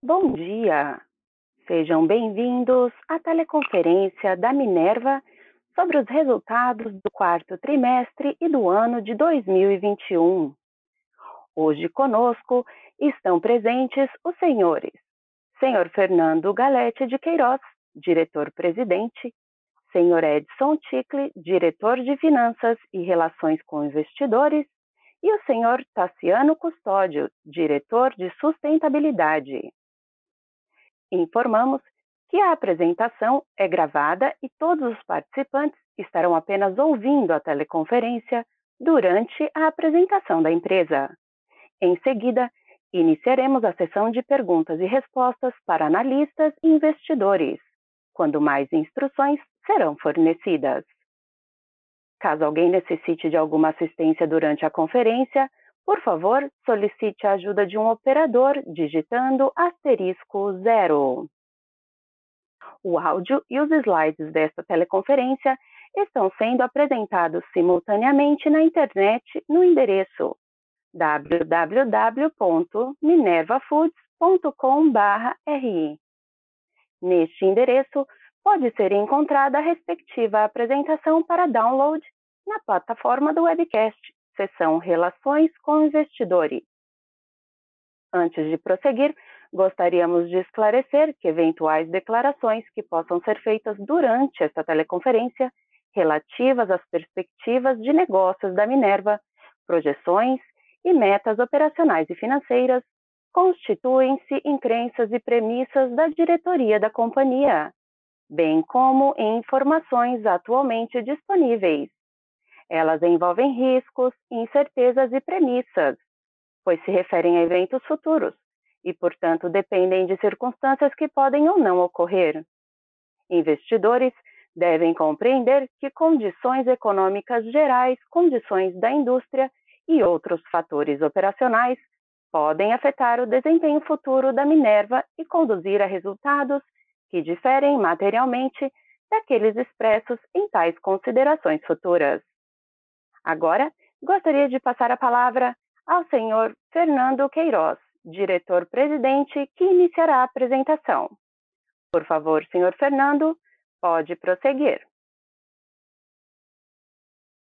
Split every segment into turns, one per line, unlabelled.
Bom dia! Sejam bem-vindos à teleconferência da Minerva sobre os resultados do quarto trimestre e do ano de 2021. Hoje conosco estão presentes os senhor Fernando Galete de Queiroz, diretor-presidente, senhor Edson Ticle, diretor de Finanças e Relações com Investidores, e o senhor Tassiano Custódio, diretor de Sustentabilidade. Informamos que a apresentação é gravada e todos os participantes estarão apenas ouvindo a teleconferência durante a apresentação da empresa. Em seguida, iniciaremos a sessão de perguntas e respostas para analistas e investidores, quando mais instruções serão fornecidas. Caso alguém necessite de alguma assistência durante a conferência, por favor, solicite a ajuda de um operador digitando *0. O áudio e os slides desta teleconferência estão sendo apresentados simultaneamente na internet no endereço www.minervafoods.com.br. Neste endereço, pode ser encontrada a respectiva apresentação para download na plataforma do webcast, seção Relações com Investidores. Antes de prosseguir, gostaríamos de esclarecer que eventuais declarações que possam ser feitas durante esta teleconferência, relativas às perspectivas de negócios da Minerva, projeções e metas operacionais e financeiras, constituem-se em crenças e premissas da diretoria da companhia, bem como em informações atualmente disponíveis. Elas envolvem riscos, incertezas e premissas, pois se referem a eventos futuros e, portanto, dependem de circunstâncias que podem ou não ocorrer. Investidores devem compreender que condições econômicas gerais, condições da indústria e outros fatores operacionais podem afetar o desempenho futuro da Minerva e conduzir a resultados que diferem materialmente daqueles expressos em tais considerações futuras. Agora, gostaria de passar a palavra ao senhor Fernando Queiroz, diretor-presidente, que iniciará a apresentação. Por favor, senhor Fernando, pode prosseguir.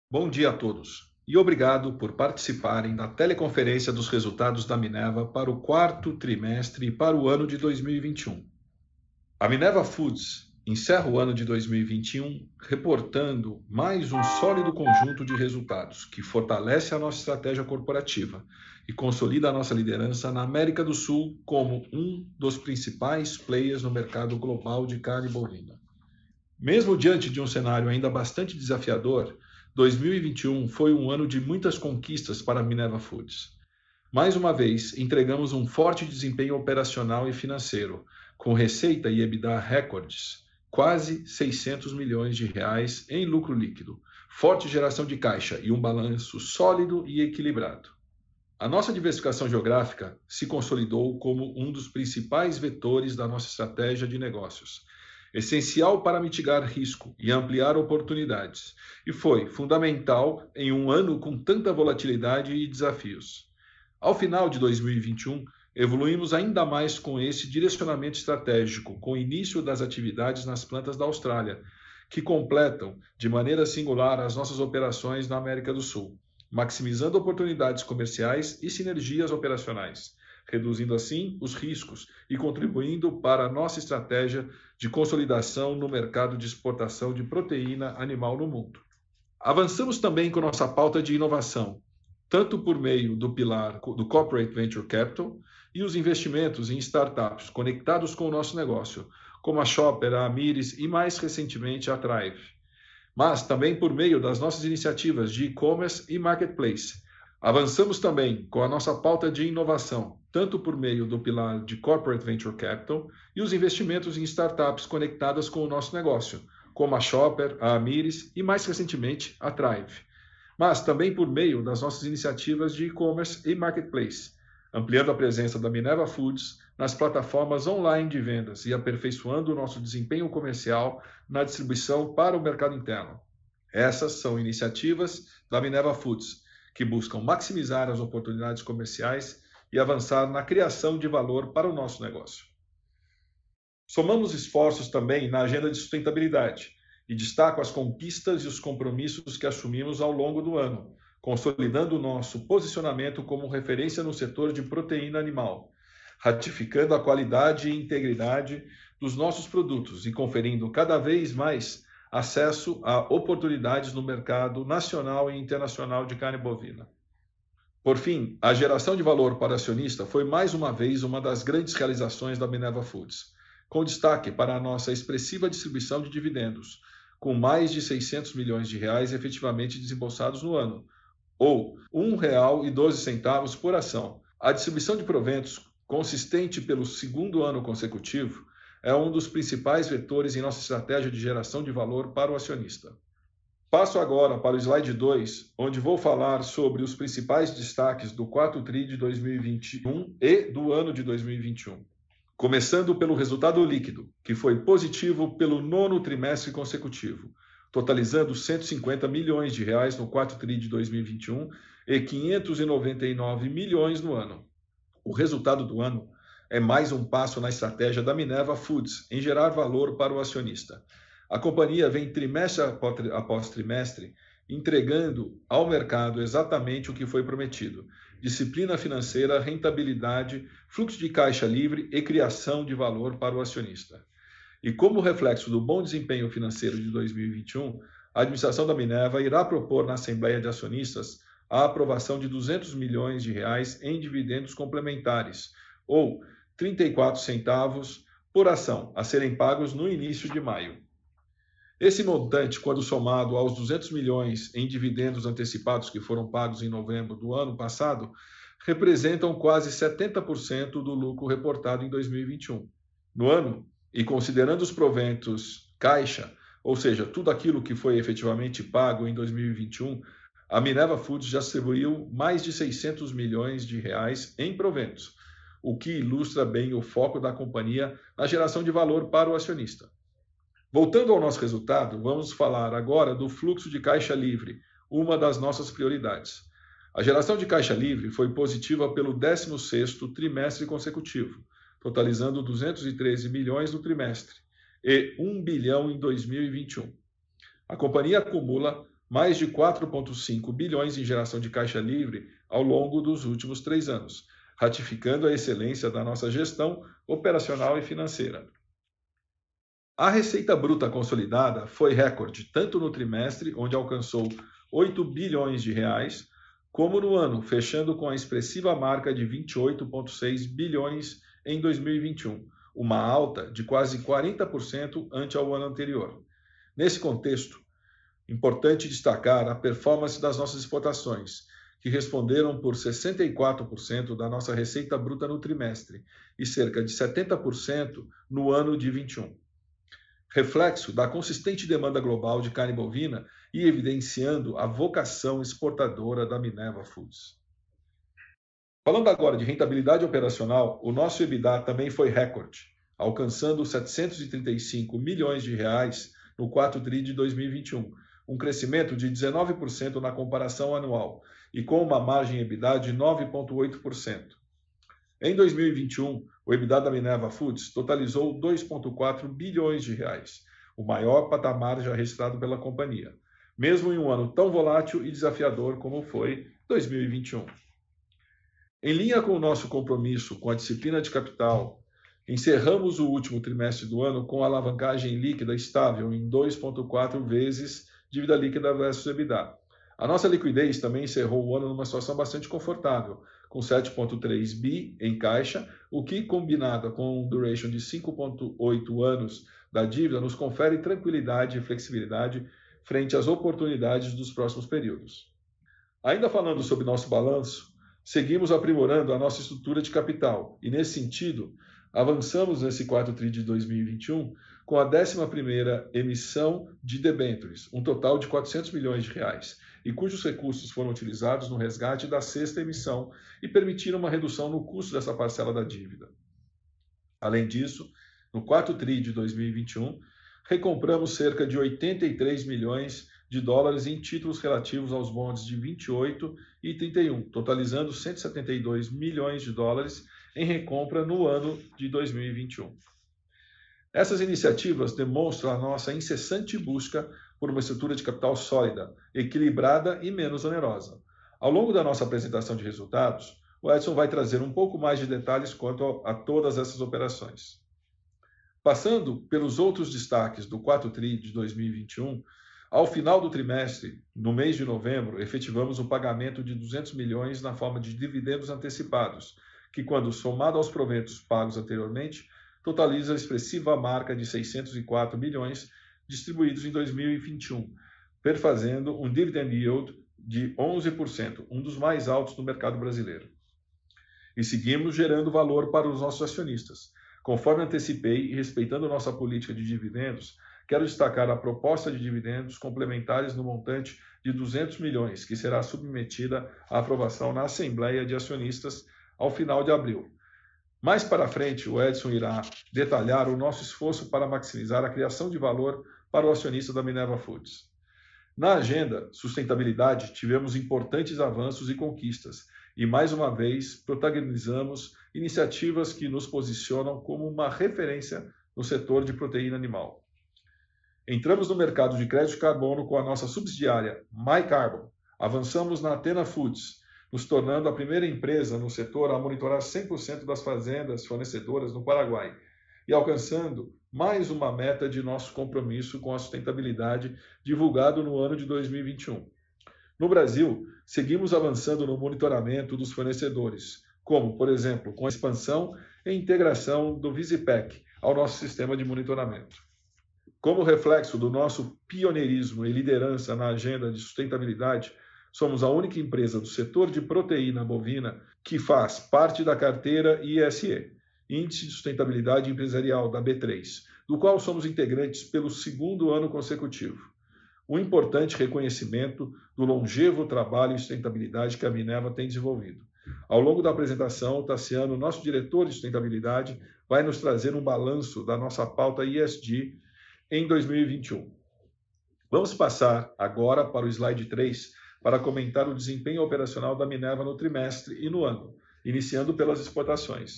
Bom dia a todos e obrigado por participarem da teleconferência dos resultados da Minerva para o quarto trimestre e para o ano de 2021. A Minerva Foods encerra o ano de 2021 reportando mais um sólido conjunto de resultados que fortalece a nossa estratégia corporativa e consolida a nossa liderança na América do Sul como um dos principais players no mercado global de carne bovina. Mesmo diante de um cenário ainda bastante desafiador, 2021 foi um ano de muitas conquistas para a Minerva Foods. Mais uma vez, entregamos um forte desempenho operacional e financeiro, com receita e EBITDA recordes, quase 600 milhões de reais em lucro líquido, forte geração de caixa e um balanço sólido e equilibrado. A nossa diversificação geográfica se consolidou como um dos principais vetores da nossa estratégia de negócios, essencial para mitigar risco e ampliar oportunidades, e foi fundamental em um ano com tanta volatilidade e desafios. Ao final de 2021, evoluímos ainda mais com esse direcionamento estratégico, com o início das atividades nas plantas da Austrália, que completam de maneira singular as nossas operações na América do Sul, maximizando oportunidades comerciais e sinergias operacionais, reduzindo assim os riscos e contribuindo para a nossa estratégia de consolidação no mercado de exportação de proteína animal no mundo. Avançamos também com nossa pauta de inovação, tanto por meio do pilar do Corporate Venture Capital e os investimentos em startups conectados com o nosso negócio, como a Shopper, a Amyris e mais recentemente a Thrive. Mas também por meio das nossas iniciativas de e-commerce e marketplace. Avançamos também com a nossa pauta de inovação, tanto por meio do pilar de Corporate Venture Capital e os investimentos em startups conectadas com o nosso negócio, como a Shopper, a Amyris e mais recentemente a Thrive. Mas também por meio das nossas iniciativas de e-commerce e marketplace, ampliando a presença da Minerva Foods nas plataformas online de vendas e aperfeiçoando o nosso desempenho comercial na distribuição para o mercado interno. Essas são iniciativas da Minerva Foods, que buscam maximizar as oportunidades comerciais e avançar na criação de valor para o nosso negócio. Somamos esforços também na agenda de sustentabilidade e destaco as conquistas e os compromissos que assumimos ao longo do ano, consolidando o nosso posicionamento como referência no setor de proteína animal, ratificando a qualidade e integridade dos nossos produtos e conferindo cada vez mais acesso a oportunidades no mercado nacional e internacional de carne bovina. Por fim, a geração de valor para o acionista foi mais uma vez uma das grandes realizações da Minerva Foods, com destaque para a nossa expressiva distribuição de dividendos, com mais de 600 milhões de reais efetivamente desembolsados no ano, ou R$ 1,12 por ação. A distribuição de proventos, consistente pelo segundo ano consecutivo, é um dos principais vetores em nossa estratégia de geração de valor para o acionista. Passo agora para o slide 2, onde vou falar sobre os principais destaques do 4TRI de 2021 e do ano de 2021. Começando pelo resultado líquido, que foi positivo pelo 9º trimestre consecutivo, totalizando 150 milhões de reais no 4TRI de 2021 e 599 milhões no ano. O resultado do ano é mais um passo na estratégia da Minerva Foods em gerar valor para o acionista. A companhia vem trimestre após trimestre entregando ao mercado exatamente o que foi prometido: disciplina financeira, rentabilidade, fluxo de caixa livre e criação de valor para o acionista. E como reflexo do bom desempenho financeiro de 2021, a administração da Minerva irá propor na Assembleia de Acionistas a aprovação de 200 milhões de reais em dividendos complementares, ou 34 centavos por ação, a serem pagos no início de maio. Esse montante, quando somado aos 200 milhões em dividendos antecipados que foram pagos em novembro do ano passado, representam quase 70% do lucro reportado em 2021. No ano, e considerando os proventos caixa, ou seja, tudo aquilo que foi efetivamente pago em 2021, a Minerva Foods já distribuiu mais de 600 milhões de reais em proventos, o que ilustra bem o foco da companhia na geração de valor para o acionista. Voltando ao nosso resultado, vamos falar agora do fluxo de caixa livre, uma das nossas prioridades. A geração de caixa livre foi positiva pelo 16º trimestre consecutivo, totalizando 213 milhões no trimestre e 1 bilhão em 2021. A companhia acumula mais de 4,5 bilhões em geração de caixa livre ao longo dos últimos 3 anos, ratificando a excelência da nossa gestão operacional e financeira. A receita bruta consolidada foi recorde tanto no trimestre, onde alcançou 8 bilhões de reais, como no ano, fechando com a expressiva marca de 28,6 bilhões em 2021, uma alta de quase 40% ante ao ano anterior. Nesse contexto, importante destacar a performance das nossas exportações, que responderam por 64% da nossa receita bruta no trimestre e cerca de 70% no ano de 21. Reflexo da consistente demanda global de carne bovina e evidenciando a vocação exportadora da Minerva Foods. Falando agora de rentabilidade operacional, o nosso EBITDA também foi recorde, alcançando 735 milhões de reais no 4TRI de 2021, um crescimento de 19% na comparação anual e com uma margem EBITDA de 9,8%. Em 2021, o EBITDA da Minerva Foods totalizou 2,4 bilhões de reais, o maior patamar já registrado pela companhia, mesmo em um ano tão volátil e desafiador como foi 2021. Em linha com o nosso compromisso com a disciplina de capital, encerramos o último trimestre do ano com alavancagem líquida estável em 2,4 vezes dívida líquida versus EBITDA. A nossa liquidez também encerrou o ano numa situação bastante confortável, com 7,3 bi em caixa, o que, combinado com um duration de 5,8 anos da dívida, nos confere tranquilidade e flexibilidade frente às oportunidades dos próximos períodos. Ainda falando sobre nosso balanço, seguimos aprimorando a nossa estrutura de capital e, nesse sentido, avançamos nesse 4TRI de 2021 com a 11ª emissão de debêntures, um total de 400 milhões de reais, e cujos recursos foram utilizados no resgate da 6ª emissão e permitiram uma redução no custo dessa parcela da dívida. Além disso, no 4TRI de 2021, recompramos cerca de 83 milhões de dólares em títulos relativos aos bonds de 28 e 31, totalizando 172 milhões de dólares em recompra no ano de 2021. Essas iniciativas demonstram a nossa incessante busca por uma estrutura de capital sólida, equilibrada e menos onerosa. Ao longo da nossa apresentação de resultados, o Edson vai trazer um pouco mais de detalhes quanto a todas essas operações. Passando pelos outros destaques do 4TRI de 2021, ao final do trimestre, no mês de novembro, efetivamos o pagamento de 200 milhões na forma de dividendos antecipados, que, quando somado aos proventos pagos anteriormente, totaliza a expressiva marca de 604 milhões distribuídos em 2021, perfazendo um dividend yield de 11%, um dos mais altos do mercado brasileiro. E seguimos gerando valor para os nossos acionistas. Conforme antecipei e respeitando nossa política de dividendos, quero destacar a proposta de dividendos complementares no montante de 200 milhões, que será submetida à aprovação na Assembleia de Acionistas ao final de abril. Mais para frente, o Edson irá detalhar o nosso esforço para maximizar a criação de valor para o acionista da Minerva Foods. Na agenda sustentabilidade, tivemos importantes avanços e conquistas, e mais uma vez protagonizamos iniciativas que nos posicionam como uma referência no setor de proteína animal. Entramos no mercado de crédito de carbono com a nossa subsidiária MyCarbon. Avançamos na Athena Foods, nos tornando a primeira empresa no setor a monitorar 100% das fazendas fornecedoras no Paraguai e alcançando mais uma meta de nosso compromisso com a sustentabilidade divulgado no ano de 2021. No Brasil, seguimos avançando no monitoramento dos fornecedores, como, por exemplo, com a expansão e integração do Visipec ao nosso sistema de monitoramento. Como reflexo do nosso pioneirismo e liderança na agenda de sustentabilidade, somos a única empresa do setor de proteína bovina que faz parte da carteira ISE, Índice de Sustentabilidade Empresarial da B3, do qual somos integrantes pelo segundo ano consecutivo. Um importante reconhecimento do longevo trabalho e sustentabilidade que a Minerva tem desenvolvido. Ao longo da apresentação, o Tassiano, nosso diretor de sustentabilidade, vai nos trazer um balanço da nossa pauta ESG em 2021. Vamos passar agora para o slide 3 para comentar o desempenho operacional da Minerva no trimestre e no ano, iniciando pelas exportações.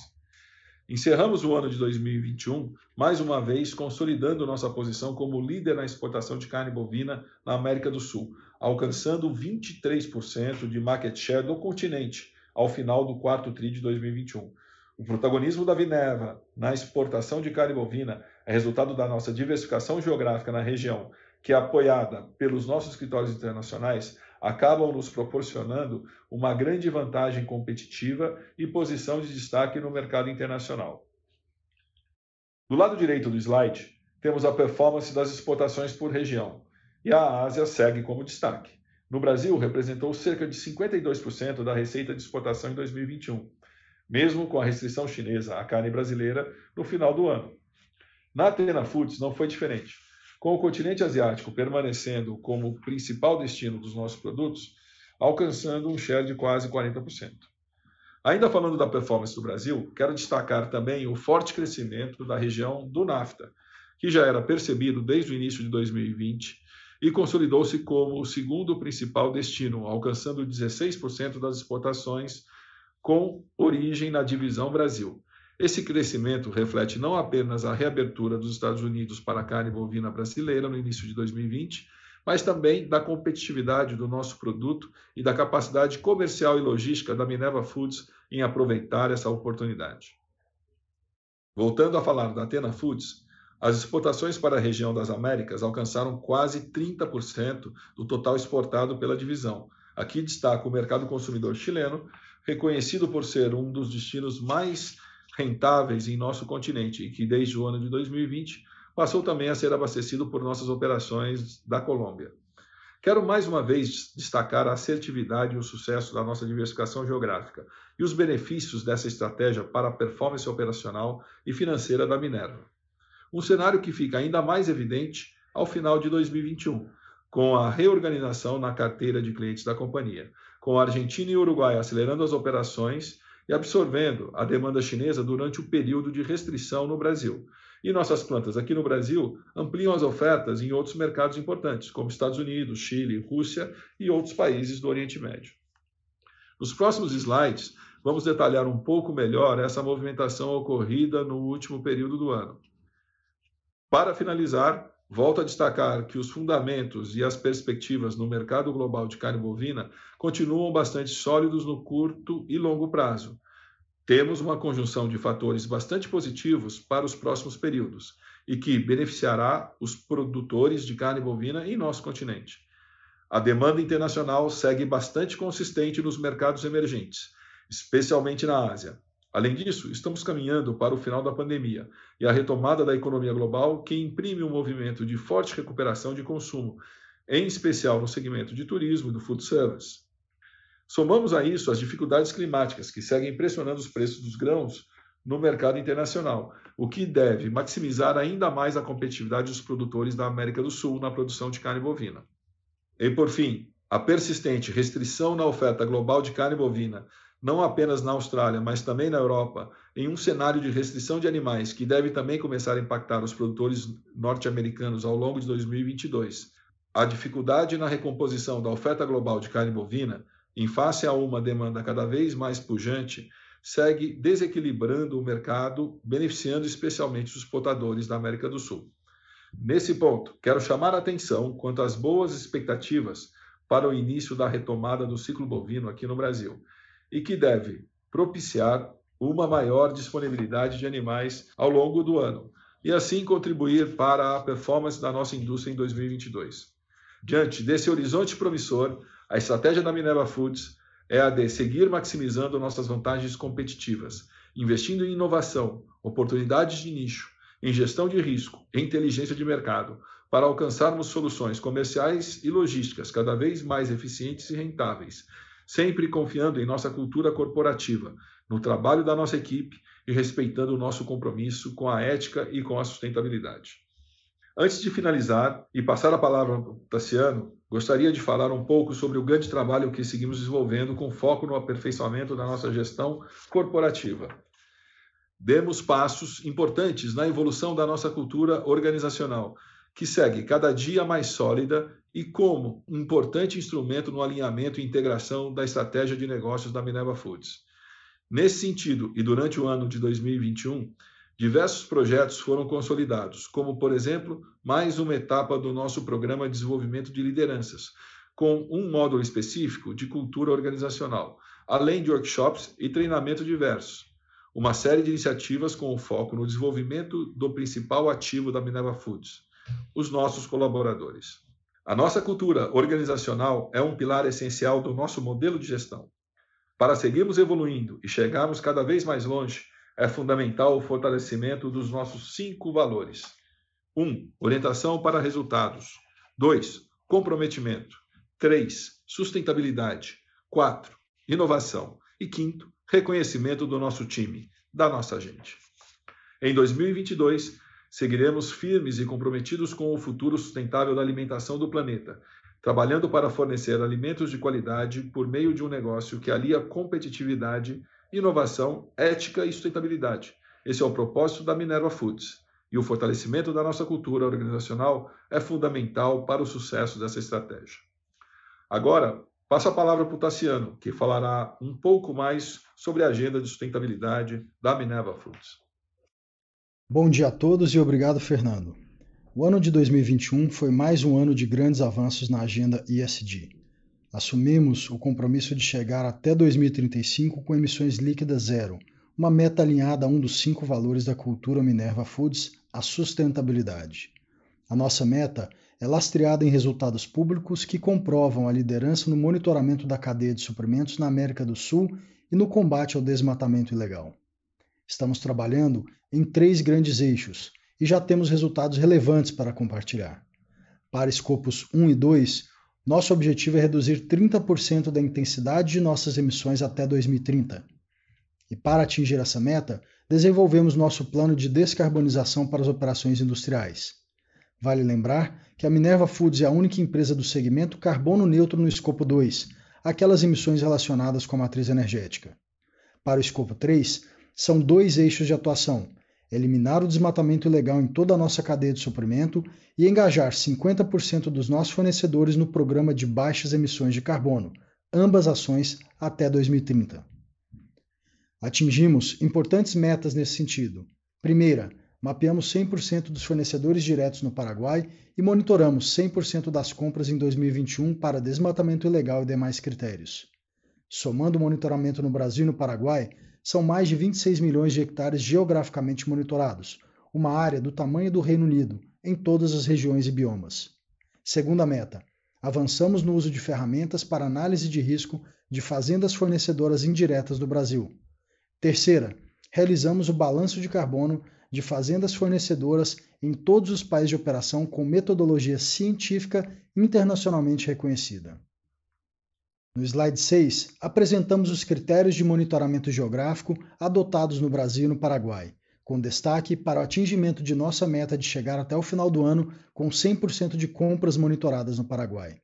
Encerramos o ano de 2021, mais uma vez, consolidando nossa posição como líder na exportação de carne bovina na América do Sul, alcançando 23% de market share do continente ao final do 4TRI de 2021. O protagonismo da Minerva na exportação de carne bovina é resultado da nossa diversificação geográfica na região, que é apoiada pelos nossos escritórios internacionais, acabam nos proporcionando uma grande vantagem competitiva e posição de destaque no mercado internacional. Do lado direito do slide, temos a performance das exportações por região, e a Ásia segue como destaque. No Brasil, representou cerca de 52% da receita de exportação em 2021, mesmo com a restrição chinesa à carne brasileira no final do ano. Na Athena Foods não foi diferente. Com o continente asiático permanecendo como principal destino dos nossos produtos, alcançando um share de quase 40%. Ainda falando da performance do Brasil, quero destacar também o forte crescimento da região do NAFTA, que já era percebido desde o início de 2020 e consolidou-se como o segundo principal destino, alcançando 16% das exportações com origem na divisão Brasil. Esse crescimento reflete não apenas a reabertura dos Estados Unidos para a carne bovina brasileira no início de 2020, mas também da competitividade do nosso produto e da capacidade comercial e logística da Minerva Foods em aproveitar essa oportunidade. Voltando a falar da Athena Foods, as exportações para a região das Américas alcançaram quase 30% do total exportado pela divisão. Aqui destaca o mercado consumidor chileno, reconhecido por ser um dos destinos mais rentáveis em nosso continente e que desde o ano de 2020 passou também a ser abastecido por nossas operações da Colômbia. Quero mais uma vez destacar a assertividade e o sucesso da nossa diversificação geográfica e os benefícios dessa estratégia para a performance operacional e financeira da Minerva. Um cenário que fica ainda mais evidente ao final de 2021, com a reorganização na carteira de clientes da companhia, com a Argentina e o Uruguai acelerando as operações e absorvendo a demanda chinesa durante o período de restrição no Brasil, E nossas plantas aqui no Brasil ampliam as ofertas em outros mercados importantes, como Estados Unidos, Chile, Rússia e outros países do Oriente Médio. Nos próximos slides, vamos detalhar um pouco melhor essa movimentação ocorrida no último período do ano. Para finalizar, volto a destacar que os fundamentos e as perspectivas no mercado global de carne bovina continuam bastante sólidos no curto e longo prazo. Temos uma conjunção de fatores bastante positivos para os próximos períodos e que beneficiará os produtores de carne bovina em nosso continente. A demanda internacional segue bastante consistente nos mercados emergentes, especialmente na Ásia. Além disso, estamos caminhando para o final da pandemia e a retomada da economia global, que imprime um movimento de forte recuperação de consumo, em especial no segmento de turismo e do food service. Somamos a isso as dificuldades climáticas que seguem pressionando os preços dos grãos no mercado internacional, o que deve maximizar ainda mais a competitividade dos produtores da América do Sul na produção de carne bovina. E, por fim, a persistente restrição na oferta global de carne bovina, não apenas na Austrália, mas também na Europa, em um cenário de restrição de animais que deve também começar a impactar os produtores norte-americanos ao longo de 2022. A dificuldade na recomposição da oferta global de carne bovina, em face a uma demanda cada vez mais pujante, segue desequilibrando o mercado, beneficiando especialmente os exportadores da América do Sul. Nesse ponto, quero chamar a atenção quanto às boas expectativas para o início da retomada do ciclo bovino aqui no Brasil, e que deve propiciar uma maior disponibilidade de animais ao longo do ano, e assim contribuir para a performance da nossa indústria em 2022. Diante desse horizonte promissor, a estratégia da Minerva Foods é a de seguir maximizando nossas vantagens competitivas, investindo em inovação, oportunidades de nicho, em gestão de risco e inteligência de mercado, para alcançarmos soluções comerciais e logísticas cada vez mais eficientes e rentáveis, sempre confiando em nossa cultura corporativa, no trabalho da nossa equipe e respeitando o nosso compromisso com a ética e com a sustentabilidade. Antes de finalizar e passar a palavra para o Tassiano, gostaria de falar um pouco sobre o grande trabalho que seguimos desenvolvendo com foco no aperfeiçoamento da nossa gestão corporativa. Demos passos importantes na evolução da nossa cultura organizacional, que segue cada dia mais sólida e como um importante instrumento no alinhamento e integração da estratégia de negócios da Minerva Foods. Nesse sentido, e durante o ano de 2021, diversos projetos foram consolidados, como, por exemplo, mais uma etapa do nosso programa de desenvolvimento de lideranças, com um módulo específico de cultura organizacional, além de workshops e treinamento diversos. Uma série de iniciativas com o foco no desenvolvimento do principal ativo da Minerva Foods, os nossos colaboradores. A nossa cultura organizacional é um pilar essencial do nosso modelo de gestão. Para seguirmos evoluindo e chegarmos cada vez mais longe, é fundamental o fortalecimento dos nossos 5 valores. 1. Orientação para resultados. 2. Comprometimento. 3. Sustentabilidade. 4. Inovação. E 5. Reconhecimento do nosso time, da nossa gente. Em 2022, seguiremos firmes e comprometidos com o futuro sustentável da alimentação do planeta, trabalhando para fornecer alimentos de qualidade por meio de um negócio que alia competitividade, inovação, ética e sustentabilidade. Esse é o propósito da Minerva Foods. E o fortalecimento da nossa cultura organizacional é fundamental para o sucesso dessa estratégia. Agora, passo a palavra para o Tassiano, que falará um pouco mais sobre a agenda de sustentabilidade da Minerva Foods.
Bom dia a todos e obrigado, Fernando. O ano de 2021 foi mais um ano de grandes avanços na agenda ESG. Assumimos o compromisso de chegar até 2035 com emissões líquidas zero, uma meta alinhada a um dos 5 valores da cultura Minerva Foods, a sustentabilidade. A nossa meta é lastreada em resultados públicos que comprovam a liderança no monitoramento da cadeia de suprimentos na América do Sul e no combate ao desmatamento ilegal. Estamos trabalhando em 3 grandes eixos e já temos resultados relevantes para compartilhar. Para escopos 1 e 2, nosso objetivo é reduzir 30% da intensidade de nossas emissões até 2030. E para atingir essa meta, desenvolvemos nosso plano de descarbonização para as operações industriais. Vale lembrar que a Minerva Foods é a única empresa do segmento carbono neutro no escopo 2, aquelas emissões relacionadas com a matriz energética. Para o escopo 3, são 2 eixos de atuação: eliminar o desmatamento ilegal em toda a nossa cadeia de suprimento e engajar 50% dos nossos fornecedores no programa de baixas emissões de carbono, ambas ações até 2030. Atingimos importantes metas nesse sentido. Primeira, mapeamos 100% dos fornecedores diretos no Paraguai e monitoramos 100% das compras em 2021 para desmatamento ilegal e demais critérios. Somando o monitoramento no Brasil e no Paraguai, são mais de 26 milhões de hectares geograficamente monitorados, uma área do tamanho do Reino Unido, em todas as regiões e biomas. Segunda meta, avançamos no uso de ferramentas para análise de risco de fazendas fornecedoras indiretas do Brasil. Terceira, realizamos o balanço de carbono de fazendas fornecedoras em todos os países de operação com metodologia científica internacionalmente reconhecida. No slide 6, apresentamos os critérios de monitoramento geográfico adotados no Brasil e no Paraguai, com destaque para o atingimento de nossa meta de chegar até o final do ano com 100% de compras monitoradas no Paraguai.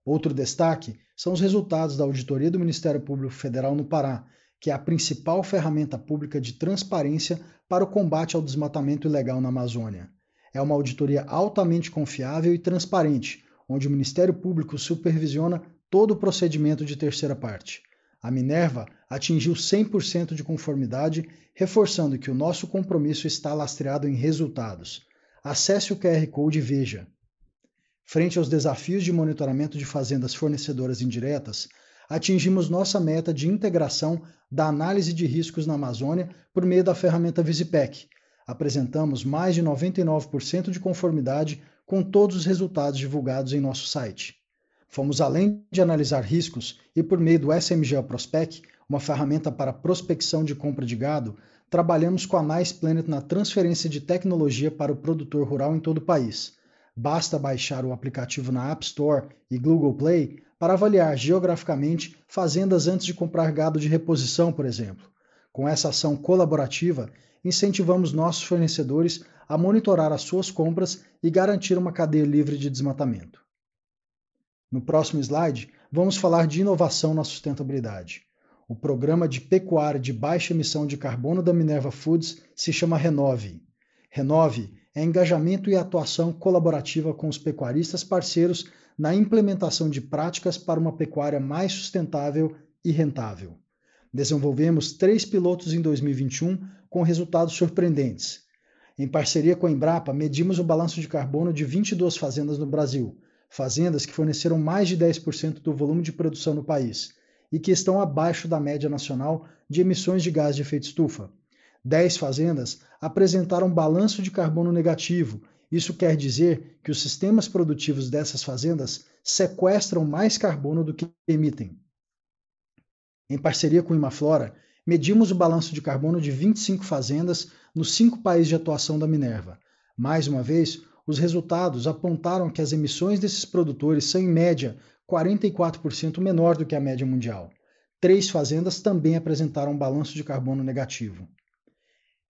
Outro destaque são os resultados da auditoria do Ministério Público Federal no Pará, que é a principal ferramenta pública de transparência para o combate ao desmatamento ilegal na Amazônia. É uma auditoria altamente confiável e transparente, onde o Ministério Público supervisiona todo o procedimento de terceira parte. A Minerva atingiu 100% de conformidade, reforçando que o nosso compromisso está lastreado em resultados. Acesse o QR Code e veja. Frente aos desafios de monitoramento de fazendas fornecedoras indiretas, atingimos nossa meta de integração da análise de riscos na Amazônia por meio da ferramenta Visipec. Apresentamos mais de 99% de conformidade com todos os resultados divulgados em nosso site. Fomos além de analisar riscos e, por meio do SMGeo Prospec, uma ferramenta para prospecção de compra de gado, trabalhamos com a Nice Planet na transferência de tecnologia para o produtor rural em todo o país. Basta baixar o aplicativo na App Store e Google Play para avaliar geograficamente fazendas antes de comprar gado de reposição, por exemplo. Com essa ação colaborativa, incentivamos nossos fornecedores a monitorar as suas compras e garantir uma cadeia livre de desmatamento. No próximo slide, vamos falar de inovação na sustentabilidade. O programa de pecuária de baixa emissão de carbono da Minerva Foods se chama Renove. Renove é engajamento e atuação colaborativa com os pecuaristas parceiros na implementação de práticas para uma pecuária mais sustentável e rentável. Desenvolvemos 3 pilotos em 2021 com resultados surpreendentes. Em parceria com a Embrapa, medimos o balanço de carbono de 22 fazendas no Brasil, fazendas que forneceram mais de 10% do volume de produção no país e que estão abaixo da média nacional de emissões de gás de efeito estufa. 10 fazendas apresentaram balanço de carbono negativo. Isso quer dizer que os sistemas produtivos dessas fazendas sequestram mais carbono do que emitem. Em parceria com o Imaflora, medimos o balanço de carbono de 25 fazendas nos 5 países de atuação da Minerva. Mais uma vez, os resultados apontaram que as emissões desses produtores são, em média, 44% menor do que a média mundial. 3 fazendas também apresentaram um balanço de carbono negativo.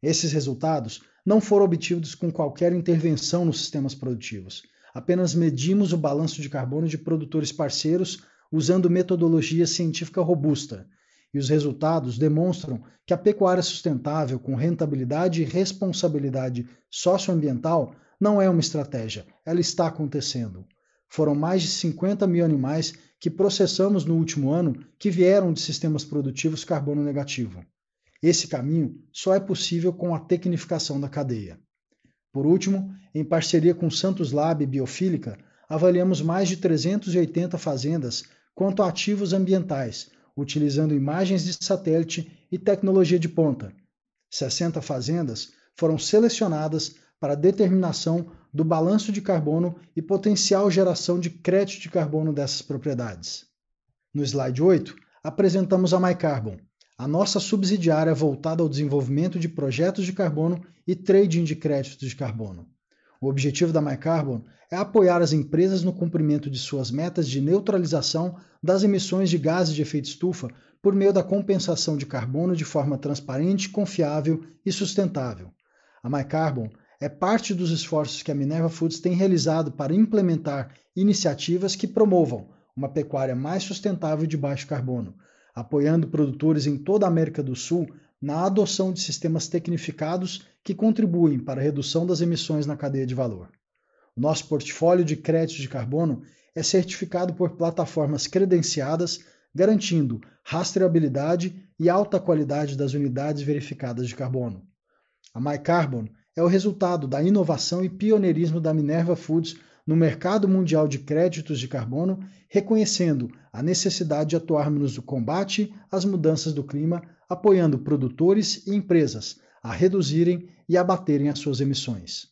Esses resultados não foram obtidos com qualquer intervenção nos sistemas produtivos. Apenas medimos o balanço de carbono de produtores parceiros usando metodologia científica robusta. E os resultados demonstram que a pecuária sustentável com rentabilidade e responsabilidade socioambiental não é uma estratégia, ela está acontecendo. Foram mais de 50 mil animais que processamos no último ano que vieram de sistemas produtivos carbono negativo. Esse caminho só é possível com a tecnificação da cadeia. Por último, em parceria com Santos Lab e Biofílica, avaliamos mais de 380 fazendas quanto a ativos ambientais, utilizando imagens de satélite e tecnologia de ponta. 60 fazendas foram selecionadas para a determinação do balanço de carbono e potencial geração de crédito de carbono dessas propriedades. No slide 8, apresentamos a MyCarbon, a nossa subsidiária voltada ao desenvolvimento de projetos de carbono e trading de créditos de carbono. O objetivo da MyCarbon é apoiar as empresas no cumprimento de suas metas de neutralização das emissões de gases de efeito estufa por meio da compensação de carbono de forma transparente, confiável e sustentável. A MyCarbon é parte dos esforços que a Minerva Foods tem realizado para implementar iniciativas que promovam uma pecuária mais sustentável de baixo carbono, apoiando produtores em toda a América do Sul na adoção de sistemas tecnificados que contribuem para a redução das emissões na cadeia de valor. O nosso portfólio de créditos de carbono é certificado por plataformas credenciadas, garantindo rastreabilidade e alta qualidade das unidades verificadas de carbono. A MyCarbon é o resultado da inovação e pioneirismo da Minerva Foods no mercado mundial de créditos de carbono, reconhecendo a necessidade de atuarmos no combate às mudanças do clima, apoiando produtores e empresas a reduzirem e abaterem as suas emissões.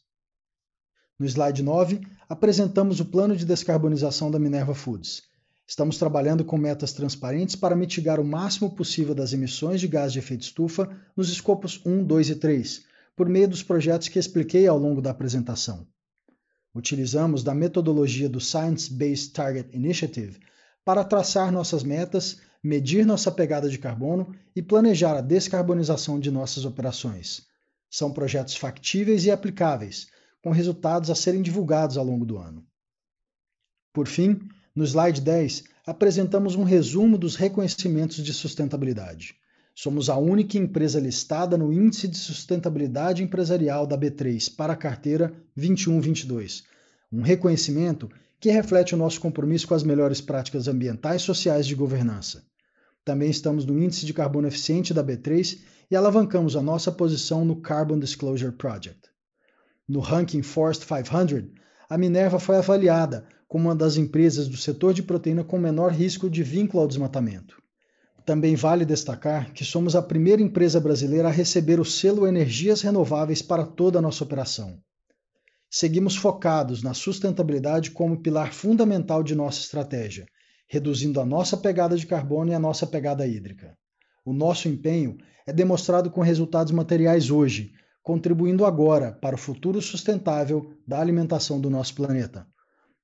No slide 9, apresentamos o plano de descarbonização da Minerva Foods. Estamos trabalhando com metas transparentes para mitigar o máximo possível das emissões de gás de efeito estufa nos escopos 1, 2 e 3, por meio dos projetos que expliquei ao longo da apresentação. Utilizamos da metodologia do Science Based Target Initiative para traçar nossas metas, medir nossa pegada de carbono e planejar a descarbonização de nossas operações. São projetos factíveis e aplicáveis, com resultados a serem divulgados ao longo do ano. Por fim, no slide 10, apresentamos um resumo dos reconhecimentos de sustentabilidade. Somos a única empresa listada no Índice de Sustentabilidade Empresarial da B3 para a carteira 21-22, um reconhecimento que reflete o nosso compromisso com as melhores práticas ambientais e sociais de governança. Também estamos no Índice de Carbono Eficiente da B3 e alavancamos a nossa posição no Carbon Disclosure Project. No ranking Forest 500, a Minerva foi avaliada como uma das empresas do setor de proteína com menor risco de vínculo ao desmatamento. Também vale destacar que somos a primeira empresa brasileira a receber o selo Energias Renováveis para toda a nossa operação. Seguimos focados na sustentabilidade como pilar fundamental de nossa estratégia, reduzindo a nossa pegada de carbono e a nossa pegada hídrica. O nosso empenho é demonstrado com resultados materiais hoje, contribuindo agora para o futuro sustentável da alimentação do nosso planeta.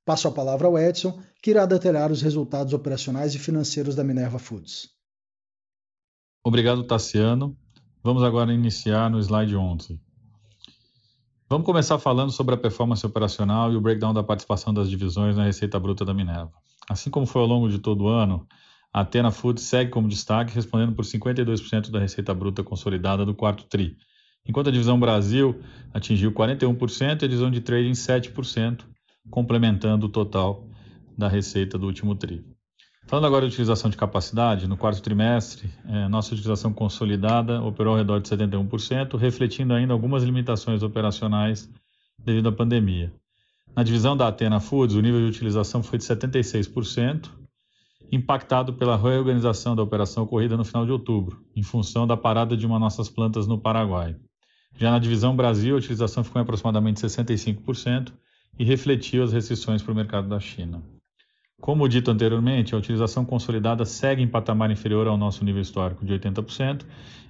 Passo a palavra ao Edson, que irá detalhar os resultados operacionais e financeiros da Minerva Foods.
Obrigado, Tassiano. Vamos agora iniciar no slide 11. Vamos começar falando sobre a performance operacional e o breakdown da participação das divisões na receita bruta da Minerva. Assim como foi ao longo de todo o ano, a Athena Foods segue como destaque, respondendo por 52% da receita bruta consolidada do quarto TRI, enquanto a divisão Brasil atingiu 41% e a divisão de trading 7%, complementando o total da receita do último TRI. Falando agora de utilização de capacidade, no quarto trimestre, nossa utilização consolidada operou ao redor de 71%, refletindo ainda algumas limitações operacionais devido à pandemia. Na divisão da Athena Foods, o nível de utilização foi de 76%, impactado pela reorganização da operação ocorrida no final de outubro, em função da parada de uma de nossas plantas no Paraguai. Já na divisão Brasil, a utilização ficou em aproximadamente 65% e refletiu as restrições para o mercado da China. Como dito anteriormente, a utilização consolidada segue em patamar inferior ao nosso nível histórico de 80%.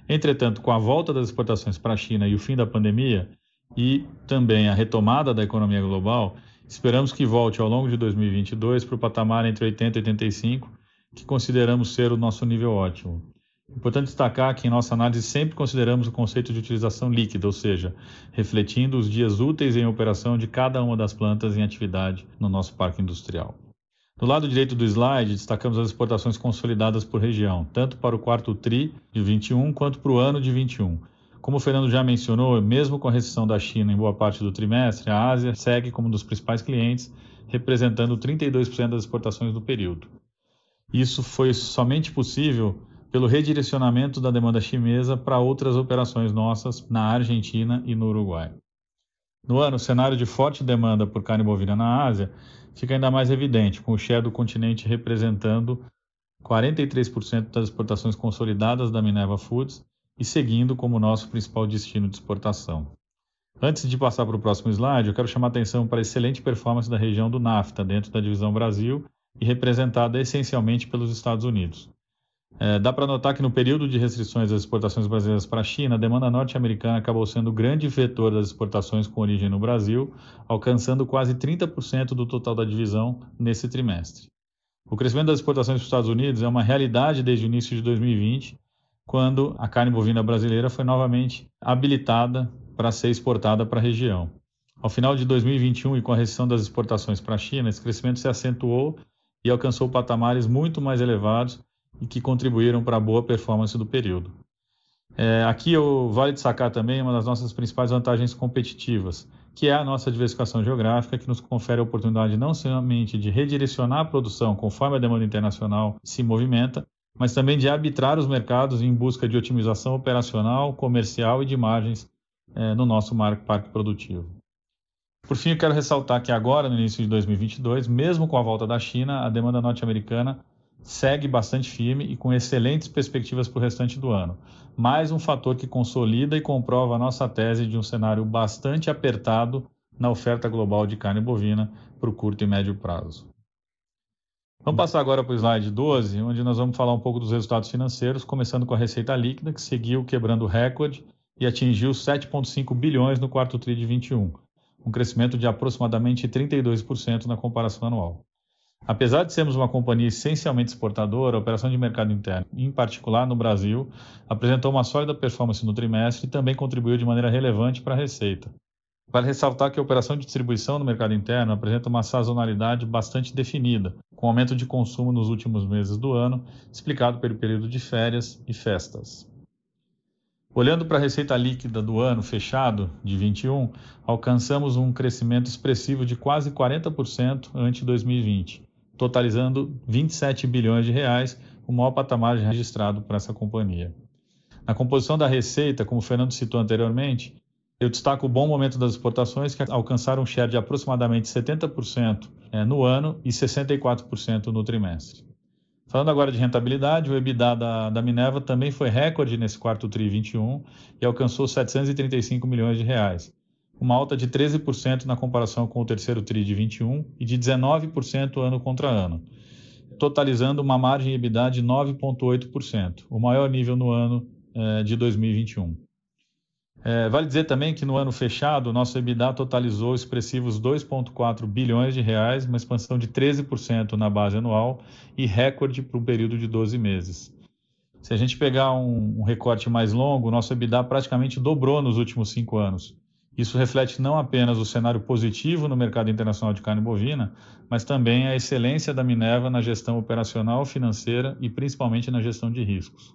Entretanto, com a volta das exportações para a China e o fim da pandemia e também a retomada da economia global, esperamos que volte ao longo de 2022 para o patamar entre 80% e 85%, que consideramos ser o nosso nível ótimo. Importante destacar que em nossa análise sempre consideramos o conceito de utilização líquida, ou seja, refletindo os dias úteis em operação de cada uma das plantas em atividade no nosso parque industrial. Do lado direito do slide, destacamos as exportações consolidadas por região, tanto para o quarto TRI de 21 quanto para o ano de 21. Como o Fernando já mencionou, mesmo com a restrição da China em boa parte do trimestre, a Ásia segue como um dos principais clientes, representando 32% das exportações do período. Isso foi somente possível pelo redirecionamento da demanda chinesa para outras operações nossas na Argentina e no Uruguai. No ano, o cenário de forte demanda por carne bovina na Ásia fica ainda mais evidente, com o share do continente representando 43% das exportações consolidadas da Minerva Foods e seguindo como nosso principal destino de exportação. Antes de passar para o próximo slide, eu quero chamar a atenção para a excelente performance da região do NAFTA dentro da divisão Brasil e representada essencialmente pelos Estados Unidos. Dá para notar que no período de restrições das exportações brasileiras para a China, a demanda norte-americana acabou sendo o grande vetor das exportações com origem no Brasil, alcançando quase 30% do total da divisão nesse trimestre. O crescimento das exportações para os Estados Unidos é uma realidade desde o início de 2020, quando a carne bovina brasileira foi novamente habilitada para ser exportada para a região. Ao final de 2021 e com a restrição das exportações para a China, esse crescimento se acentuou e alcançou patamares muito mais elevados e que contribuíram para a boa performance do período. Aqui vale destacar também uma das nossas principais vantagens competitivas, que é a nossa diversificação geográfica, que nos confere a oportunidade não somente de redirecionar a produção conforme a demanda internacional se movimenta, mas também de arbitrar os mercados em busca de otimização operacional, comercial e de margens no nosso parque produtivo. Por fim, eu quero ressaltar que agora, no início de 2022, mesmo com a volta da China, a demanda norte-americana segue bastante firme e com excelentes perspectivas para o restante do ano. Mais um fator que consolida e comprova a nossa tese de um cenário bastante apertado na oferta global de carne bovina para o curto e médio prazo. Vamos passar agora para o slide 12, onde nós vamos falar um pouco dos resultados financeiros, começando com a receita líquida, que seguiu quebrando o recorde e atingiu 7,5 bilhões no quarto TRI de 21, um crescimento de aproximadamente 32% na comparação anual. Apesar de sermos uma companhia essencialmente exportadora, a operação de mercado interno, em particular no Brasil, apresentou uma sólida performance no trimestre e também contribuiu de maneira relevante para a receita. Vale ressaltar que a operação de distribuição no mercado interno apresenta uma sazonalidade bastante definida, com aumento de consumo nos últimos meses do ano, explicado pelo período de férias e festas. Olhando para a receita líquida do ano fechado, de 21, alcançamos um crescimento expressivo de quase 40% ante 2020, totalizando 27 bilhões de reais, o maior patamar registrado para essa companhia. Na composição da receita, como o Fernando citou anteriormente, eu destaco o bom momento das exportações, que alcançaram um share de aproximadamente 70% no ano e 64% no trimestre. Falando agora de rentabilidade, o EBITDA da Minerva também foi recorde nesse quarto TRI 21 e alcançou 735 milhões de reais, uma alta de 13% na comparação com o terceiro TRI de 21 e de 19% ano contra ano, totalizando uma margem EBITDA de 9,8%, o maior nível no ano de 2021. Vale dizer também que no ano fechado, o nosso EBITDA totalizou expressivos 2,4 bilhões de reais, uma expansão de 13% na base anual e recorde para um período de 12 meses. Se a gente pegar um recorte mais longo, o nosso EBITDA praticamente dobrou nos últimos 5 anos. Isso reflete não apenas o cenário positivo no mercado internacional de carne bovina, mas também a excelência da Minerva na gestão operacional, financeira e principalmente na gestão de riscos.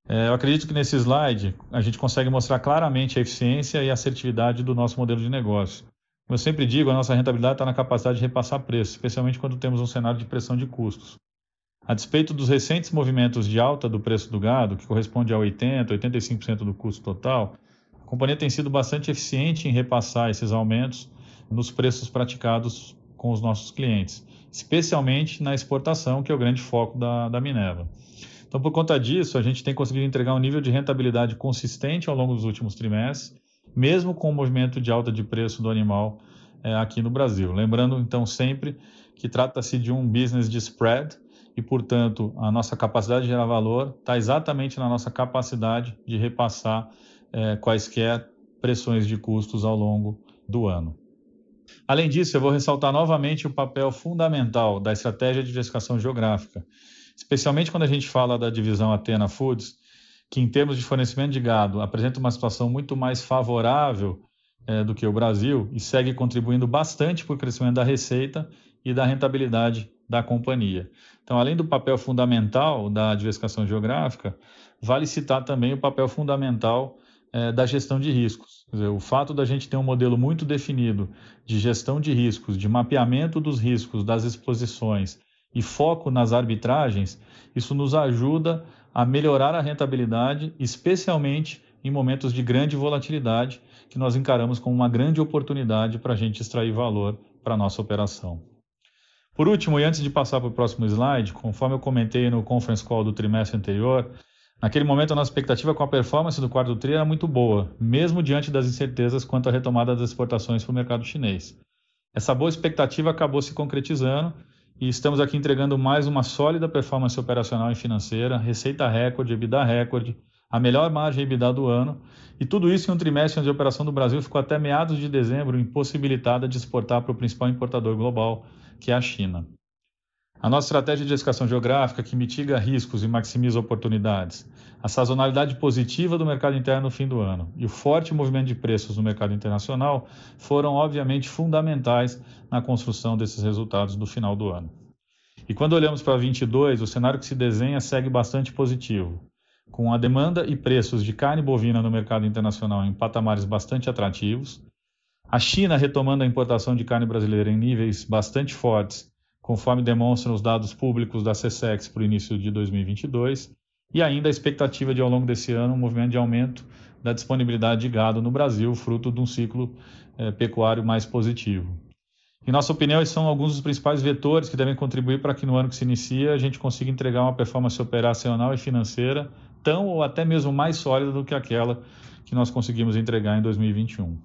Eu acredito que nesse slide a gente consegue mostrar claramente a eficiência e a assertividade do nosso modelo de negócio. Como eu sempre digo, a nossa rentabilidade está na capacidade de repassar preço, especialmente quando temos um cenário de pressão de custos. A despeito dos recentes movimentos de alta do preço do gado, que corresponde a 80%, 85% do custo total, a companhia tem sido bastante eficiente em repassar esses aumentos nos preços praticados com os nossos clientes, especialmente na exportação, que é o grande foco da Minerva. Então, por conta disso, a gente tem conseguido entregar um nível de rentabilidade consistente ao longo dos últimos trimestres, mesmo com o movimento de alta de preço do animal aqui no Brasil. Lembrando, então, sempre que trata-se de um business de spread e, portanto, a nossa capacidade de gerar valor está exatamente na nossa capacidade de repassar quaisquer pressões de custos ao longo do ano. Além disso, eu vou ressaltar novamente o papel fundamental da estratégia de diversificação geográfica, especialmente quando a gente fala da divisão Athena Foods, que em termos de fornecimento de gado apresenta uma situação muito mais favorável do que o Brasil e segue contribuindo bastante para o crescimento da receita e da rentabilidade da companhia. Então, além do papel fundamental da diversificação geográfica, vale citar também o papel fundamental da gestão de riscos. Quer dizer, o fato da gente ter um modelo muito definido de gestão de riscos, de mapeamento dos riscos, das exposições e foco nas arbitragens, isso nos ajuda a melhorar a rentabilidade, especialmente em momentos de grande volatilidade, que nós encaramos como uma grande oportunidade para a gente extrair valor para a nossa operação. Por último, e antes de passar para o próximo slide, conforme eu comentei no conference call do trimestre anterior, naquele momento a nossa expectativa com a performance do quarto TRI era muito boa, mesmo diante das incertezas quanto à retomada das exportações para o mercado chinês. Essa boa expectativa acabou se concretizando e estamos aqui entregando mais uma sólida performance operacional e financeira, receita recorde, EBITDA recorde, a melhor margem EBITDA do ano, e tudo isso em um trimestre onde a operação do Brasil ficou até meados de dezembro impossibilitada de exportar para o principal importador global, que é a China. A nossa estratégia de diversificação geográfica, que mitiga riscos e maximiza oportunidades, a sazonalidade positiva do mercado interno no fim do ano e o forte movimento de preços no mercado internacional foram, obviamente, fundamentais na construção desses resultados do final do ano. E quando olhamos para 22, o cenário que se desenha segue bastante positivo. com a demanda e preços de carne bovina no mercado internacional em patamares bastante atrativos, a China retomando a importação de carne brasileira em níveis bastante fortes, conforme demonstram os dados públicos da SECEX para o início de 2022, e ainda a expectativa de, ao longo desse ano, um movimento de aumento da disponibilidade de gado no Brasil, fruto de um ciclo pecuário mais positivo. Em nossa opinião, esses são alguns dos principais vetores que devem contribuir para que no ano que se inicia a gente consiga entregar uma performance operacional e financeira tão ou até mesmo mais sólida do que aquela que nós conseguimos entregar em 2021.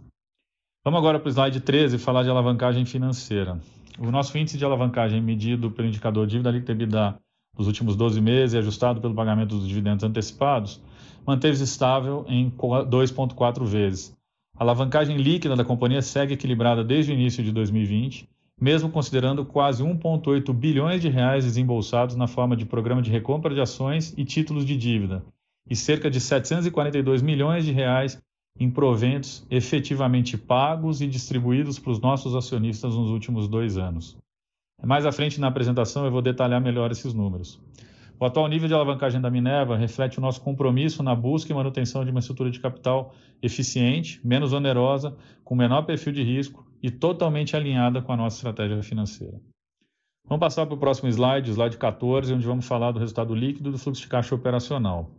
Vamos agora para o slide 13 falar de alavancagem financeira. O nosso índice de alavancagem medido pelo indicador dívida líquida EBITDA dos últimos 12 meses e ajustado pelo pagamento dos dividendos antecipados manteve-se estável em 2,4 vezes. A alavancagem líquida da companhia segue equilibrada desde o início de 2020, mesmo considerando quase 1,8 bilhões de reais desembolsados na forma de programa de recompra de ações e títulos de dívida, e cerca de 742 milhões de reais em proventos efetivamente pagos e distribuídos para os nossos acionistas nos últimos 2 anos. Mais à frente na apresentação eu vou detalhar melhor esses números. O atual nível de alavancagem da Minerva reflete o nosso compromisso na busca e manutenção de uma estrutura de capital eficiente, menos onerosa, com menor perfil de risco e totalmente alinhada com a nossa estratégia financeira. Vamos passar para o próximo slide, slide 14, onde vamos falar do resultado líquido do fluxo de caixa operacional.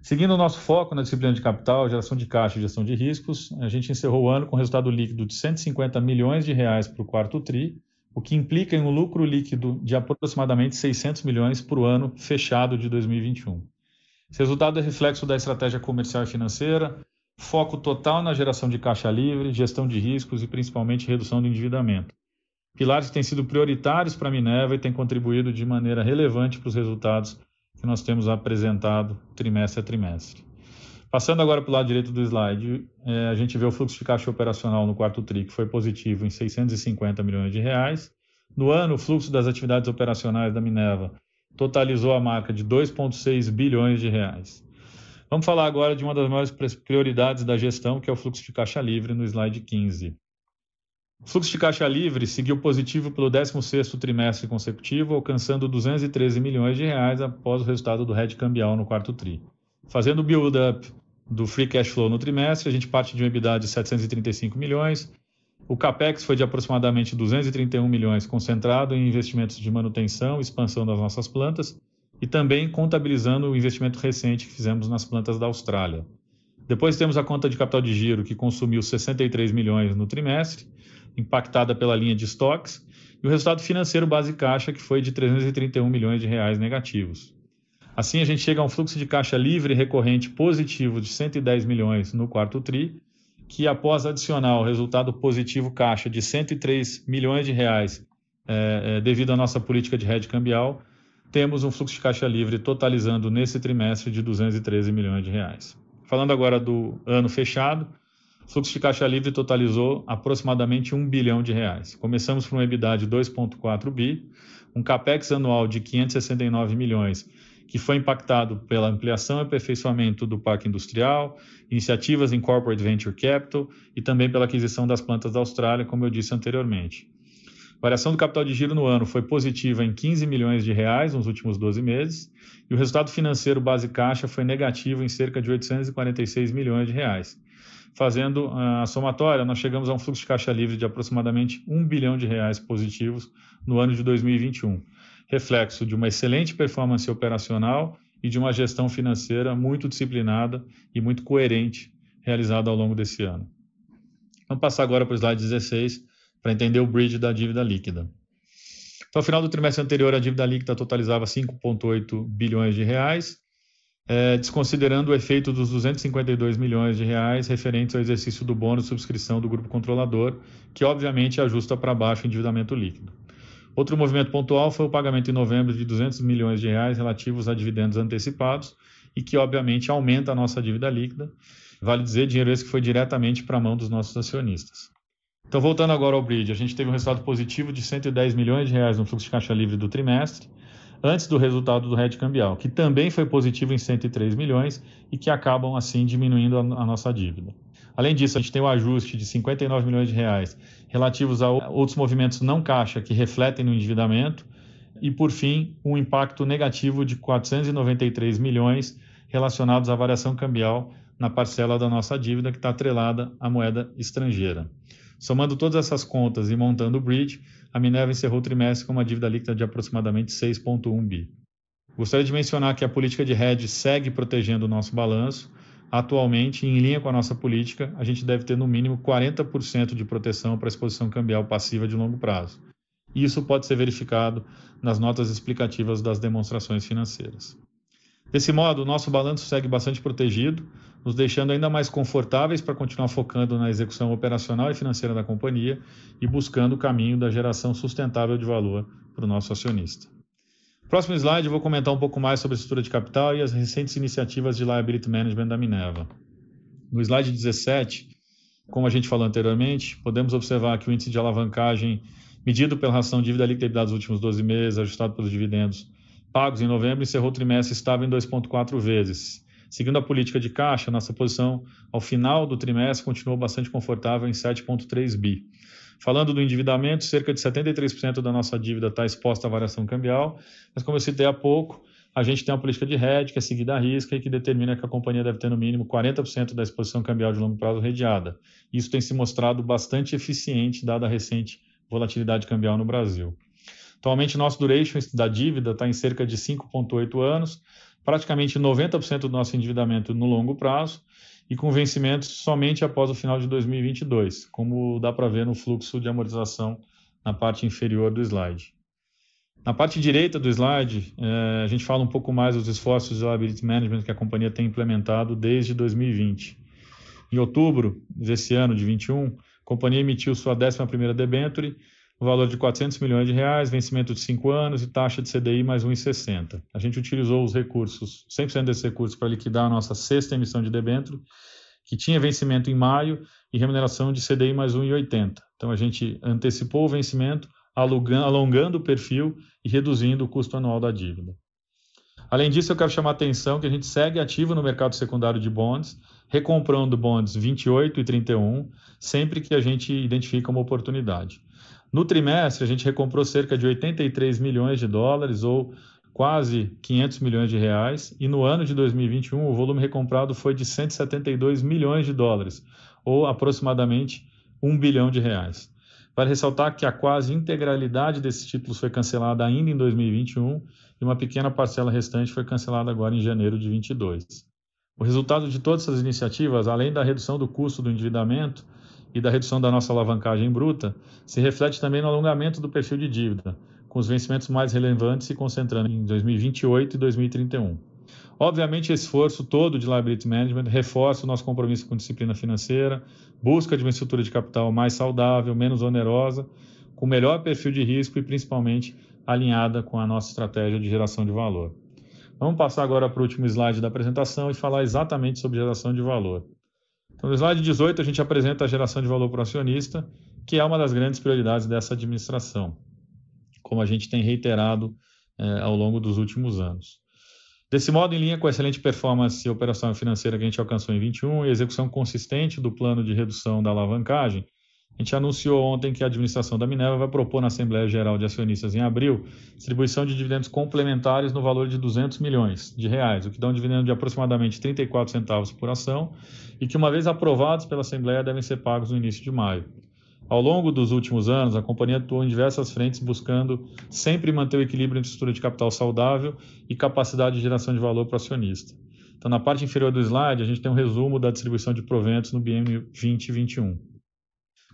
Seguindo o nosso foco na disciplina de capital, geração de caixa e gestão de riscos, a gente encerrou o ano com resultado líquido de 150 milhões de reais para o quarto TRI, o que implica em um lucro líquido de aproximadamente 600 milhões para o ano fechado de 2021. Esse resultado é reflexo da estratégia comercial e financeira, foco total na geração de caixa livre, gestão de riscos e principalmente redução do endividamento. Pilares que têm sido prioritários para a Minerva e têm contribuído de maneira relevante para os resultados que nós temos apresentado trimestre a trimestre. Passando agora para o lado direito do slide, a gente vê o fluxo de caixa operacional no quarto TRI, que foi positivo em 650 milhões de reais. No ano, o fluxo das atividades operacionais da Minerva totalizou a marca de 2,6 bilhões de reais. Vamos falar agora de uma das maiores prioridades da gestão, que é o fluxo de caixa livre, no slide 15. O fluxo de caixa livre seguiu positivo pelo 16º trimestre consecutivo, alcançando 213 milhões de reais após o resultado do hedge cambial no quarto TRI. Fazendo o build-up do free cash flow no trimestre, a gente parte de um EBITDA de 735 milhões. O CAPEX foi de aproximadamente 231 milhões, concentrado em investimentos de manutenção e expansão das nossas plantas e também contabilizando o investimento recente que fizemos nas plantas da Austrália. Depois temos a conta de capital de giro, que consumiu 63 milhões no trimestre, impactada pela linha de estoques, e o resultado financeiro base caixa, que foi de 331 milhões de reais negativos. Assim, a gente chega a um fluxo de caixa livre recorrente positivo de 110 milhões no quarto TRI, que após adicionar o resultado positivo caixa de 103 milhões de reais devido à nossa política de hedge cambial, temos um fluxo de caixa livre totalizando nesse trimestre de 213 milhões de reais. Falando agora do ano fechado, o fluxo de caixa livre totalizou aproximadamente 1 bilhão de reais. Começamos com um EBITDA de 2,4 bi, um CAPEX anual de 569 milhões, que foi impactado pela ampliação e aperfeiçoamento do parque industrial, iniciativas em corporate venture capital e também pela aquisição das plantas da Austrália, como eu disse anteriormente. A variação do capital de giro no ano foi positiva em 15 milhões de reais nos últimos 12 meses e o resultado financeiro base caixa foi negativo em cerca de 846 milhões de reais. Fazendo a somatória, nós chegamos a um fluxo de caixa livre de aproximadamente 1 bilhão de reais positivos no ano de 2021, reflexo de uma excelente performance operacional e de uma gestão financeira muito disciplinada e muito coerente realizada ao longo desse ano. Vamos passar agora para o slide 16 para entender o bridge da dívida líquida. Então, ao final do trimestre anterior, a dívida líquida totalizava 5,8 bilhões de reais, desconsiderando o efeito dos 252 milhões de reais referentes ao exercício do bônus de subscrição do grupo controlador, que obviamente ajusta para baixo o endividamento líquido. Outro movimento pontual foi o pagamento em novembro de 200 milhões de reais relativos a dividendos antecipados e que obviamente aumenta a nossa dívida líquida. Vale dizer, dinheiro esse que foi diretamente para a mão dos nossos acionistas. Então, voltando agora ao bridge, a gente teve um resultado positivo de 110 milhões de reais no fluxo de caixa livre do trimestre, antes do resultado do hedge cambial, que também foi positivo em 103 milhões e que acabam, assim, diminuindo a nossa dívida. Além disso, a gente tem o ajuste de 59 milhões de reais relativos a outros movimentos não caixa que refletem no endividamento e, por fim, um impacto negativo de 493 milhões relacionados à variação cambial na parcela da nossa dívida que está atrelada à moeda estrangeira. Somando todas essas contas e montando o bridge, a Minerva encerrou o trimestre com uma dívida líquida de aproximadamente 6,1 bi. Gostaria de mencionar que a política de hedge segue protegendo o nosso balanço. Atualmente, em linha com a nossa política, a gente deve ter no mínimo 40% de proteção para a exposição cambial passiva de longo prazo. Isso pode ser verificado nas notas explicativas das demonstrações financeiras. Desse modo, o nosso balanço segue bastante protegido, nos deixando ainda mais confortáveis para continuar focando na execução operacional e financeira da companhia e buscando o caminho da geração sustentável de valor para o nosso acionista. Próximo slide, eu vou comentar um pouco mais sobre a estrutura de capital e as recentes iniciativas de liability management da Minerva. No slide 17, como a gente falou anteriormente, podemos observar que o índice de alavancagem medido pela relação dívida líquida EBITDA dos últimos 12 meses, ajustado pelos dividendos pagos em novembro, encerrou o trimestre estável em 2,4 vezes. Seguindo a política de caixa, nossa posição ao final do trimestre continuou bastante confortável em 7,3 bi. Falando do endividamento, cerca de 73% da nossa dívida está exposta à variação cambial, mas como eu citei há pouco, a gente tem uma política de hedge que é seguida à risca e que determina que a companhia deve ter no mínimo 40% da exposição cambial de longo prazo hedgeada. Isso tem se mostrado bastante eficiente, dada a recente volatilidade cambial no Brasil. Atualmente, nosso duration da dívida está em cerca de 5,8 anos, praticamente 90% do nosso endividamento no longo prazo e com vencimentos somente após o final de 2022, como dá para ver no fluxo de amortização na parte inferior do slide. Na parte direita do slide, a gente fala um pouco mais dos esforços de liability management que a companhia tem implementado desde 2020. Em outubro desse ano, de 2021, a companhia emitiu sua 11ª debenture, no valor de R$400 milhões, vencimento de 5 anos e taxa de CDI mais 1,60. A gente utilizou os recursos, 100% desses recursos, para liquidar a nossa 6ª emissão de debênture, que tinha vencimento em maio e remuneração de CDI mais 1,80. Então, a gente antecipou o vencimento, alongando o perfil e reduzindo o custo anual da dívida. Além disso, eu quero chamar a atenção que a gente segue ativo no mercado secundário de bonds, recomprando bonds 28 e 31, sempre que a gente identifica uma oportunidade. No trimestre, a gente recomprou cerca de 83 milhões de dólares, ou quase 500 milhões de reais, e no ano de 2021 o volume recomprado foi de 172 milhões de dólares, ou aproximadamente 1 bilhão de reais. Vale ressaltar que a quase integralidade desses títulos foi cancelada ainda em 2021 e uma pequena parcela restante foi cancelada agora em janeiro de 2022. O resultado de todas essas iniciativas, além da redução do custo do endividamento e da redução da nossa alavancagem bruta, se reflete também no alongamento do perfil de dívida, com os vencimentos mais relevantes se concentrando em 2028 e 2031. Obviamente, esse esforço todo de liability management reforça o nosso compromisso com disciplina financeira, busca de uma estrutura de capital mais saudável, menos onerosa, com melhor perfil de risco e principalmente alinhada com a nossa estratégia de geração de valor. Vamos passar agora para o último slide da apresentação e falar exatamente sobre geração de valor. Então, no slide 18, a gente apresenta a geração de valor para o acionista, que é uma das grandes prioridades dessa administração, como a gente tem reiterado ao longo dos últimos anos. Desse modo, em linha com a excelente performance operacional financeira que a gente alcançou em 2021 e a execução consistente do plano de redução da alavancagem, a gente anunciou ontem que a administração da Minerva vai propor na Assembleia Geral de Acionistas em abril distribuição de dividendos complementares no valor de R$200 milhões, o que dá um dividendo de aproximadamente 34 centavos por ação e que, uma vez aprovados pela Assembleia, devem ser pagos no início de maio. Ao longo dos últimos anos, a companhia atuou em diversas frentes buscando sempre manter o equilíbrio entre estrutura de capital saudável e capacidade de geração de valor para o acionista. Então, na parte inferior do slide, a gente tem um resumo da distribuição de proventos no biênio 2021.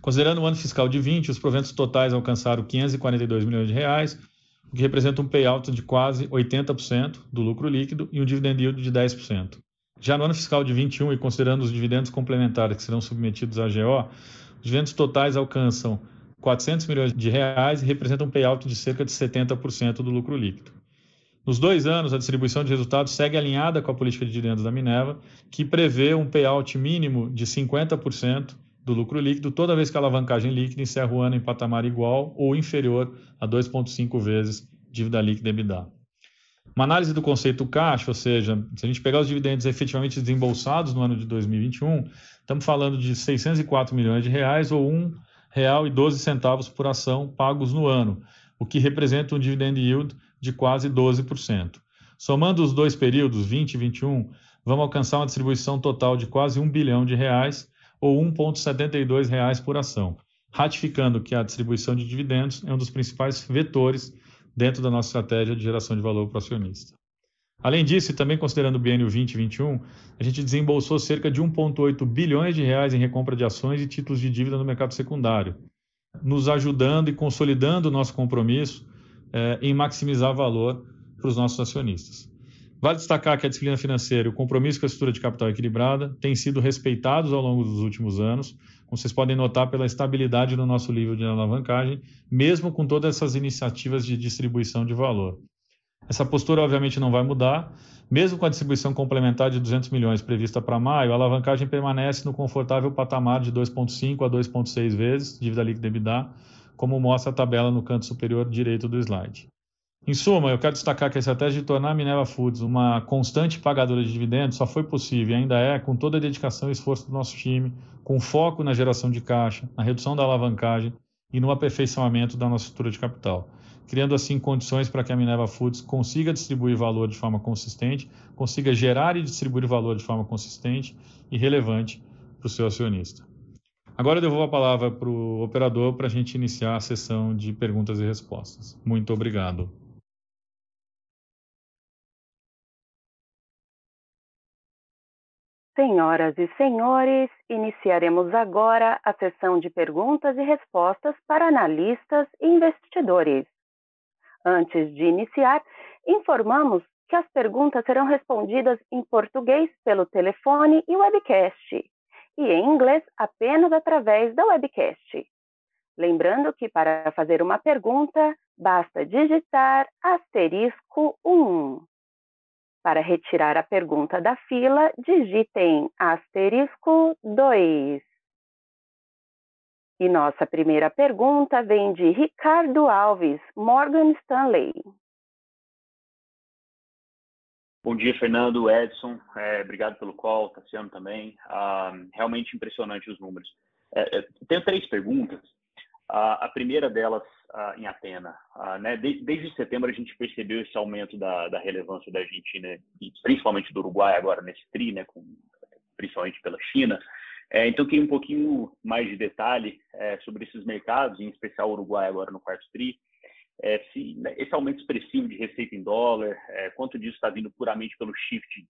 Considerando o ano fiscal de 20, os proventos totais alcançaram R$542 milhões, o que representa um payout de quase 80% do lucro líquido e um dividend yield de 10%. Já no ano fiscal de 21, e considerando os dividendos complementares que serão submetidos à AGO, os dividendos totais alcançam R$400 milhões e representam um payout de cerca de 70% do lucro líquido. Nos 2 anos, a distribuição de resultados segue alinhada com a política de dividendos da Minerva, que prevê um payout mínimo de 50% do lucro líquido toda vez que a alavancagem líquida encerra o ano em patamar igual ou inferior a 2,5 vezes dívida líquida EBITDA. Uma análise do conceito caixa, ou seja, se a gente pegar os dividendos efetivamente desembolsados no ano de 2021, estamos falando de R$604 milhões ou R$1,12 por ação pagos no ano, o que representa um dividend yield de quase 12%. Somando os 2 períodos, 20 e 21, vamos alcançar uma distribuição total de quase R$1 bilhão ou R$ 1,72 por ação, ratificando que a distribuição de dividendos é um dos principais vetores dentro da nossa estratégia de geração de valor para o acionista. Além disso, e também considerando o biênio 2021, a gente desembolsou cerca de R$1,8 bilhões em recompra de ações e títulos de dívida no mercado secundário, nos ajudando e consolidando o nosso compromisso em maximizar valor para os nossos acionistas. Vale destacar que a disciplina financeira e o compromisso com a estrutura de capital equilibrada têm sido respeitados ao longo dos últimos anos, como vocês podem notar pela estabilidade no nosso nível de alavancagem, mesmo com todas essas iniciativas de distribuição de valor. Essa postura, obviamente, não vai mudar. Mesmo com a distribuição complementar de 200 milhões prevista para maio, a alavancagem permanece no confortável patamar de 2,5 a 2,6 vezes dívida líquida EBITDA, como mostra a tabela no canto superior direito do slide. Em suma, eu quero destacar que a estratégia de tornar a Minerva Foods uma constante pagadora de dividendos só foi possível e ainda é com toda a dedicação e esforço do nosso time, com foco na geração de caixa, na redução da alavancagem e no aperfeiçoamento da nossa estrutura de capital, criando assim condições para que a Minerva Foods consiga distribuir valor de forma consistente, consiga gerar e distribuir valor de forma consistente e relevante para o seu acionista. Agora eu devolvo a palavra para o operador para a gente iniciar a sessão de perguntas e respostas. Muito obrigado.
Senhoras e senhores, iniciaremos agora a sessão de perguntas e respostas para analistas e investidores. Antes de iniciar, informamos que as perguntas serão respondidas em português pelo telefone e webcast, e em inglês apenas através da webcast. Lembrando que para fazer uma pergunta, basta digitar *1. Para retirar a pergunta da fila, digitem *2. E nossa primeira pergunta vem de Ricardo Alves, Morgan Stanley.
Bom dia, Fernando, Edson. Obrigado pelo call, Tassiano também. Realmente impressionante os números. Tenho 3 perguntas. A primeira delas em Athena. Desde setembro a gente percebeu esse aumento da relevância da Argentina e principalmente do Uruguai agora nesse TRI, principalmente pela China. Então, eu queria um pouquinho mais de detalhe sobre esses mercados, em especial o Uruguai agora no quarto TRI. Se esse aumento expressivo de receita em dólar, quanto disso está vindo puramente pelo shift,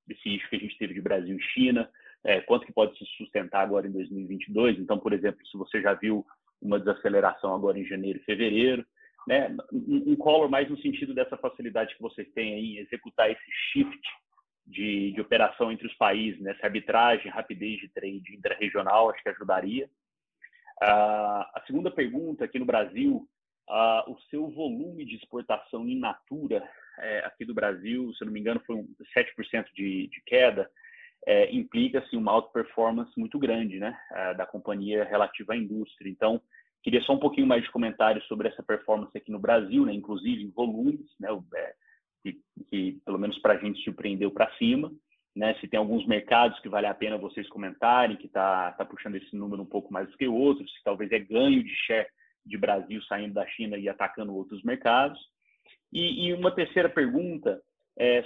desse shift que a gente teve de Brasil e China, quanto que pode se sustentar agora em 2022. Então, por exemplo, se você já viu uma desaceleração agora em janeiro e fevereiro, um color mais no sentido dessa facilidade que vocês têm em executar esse shift de operação entre os países, essa arbitragem, rapidez de trade intra-regional, acho que ajudaria. A segunda pergunta, aqui no Brasil, o seu volume de exportação in natura aqui do Brasil, se eu não me engano, foi 7% de queda, implica assim, uma outperformance muito grande da companhia relativa à indústria. Então, queria só um pouquinho mais de comentários sobre essa performance aqui no Brasil, inclusive em volumes, que pelo menos para a gente surpreendeu para cima, se tem alguns mercados que vale a pena vocês comentarem, que tá puxando esse número um pouco mais do que outros, se talvez é ganho de share de Brasil saindo da China e atacando outros mercados. E uma terceira pergunta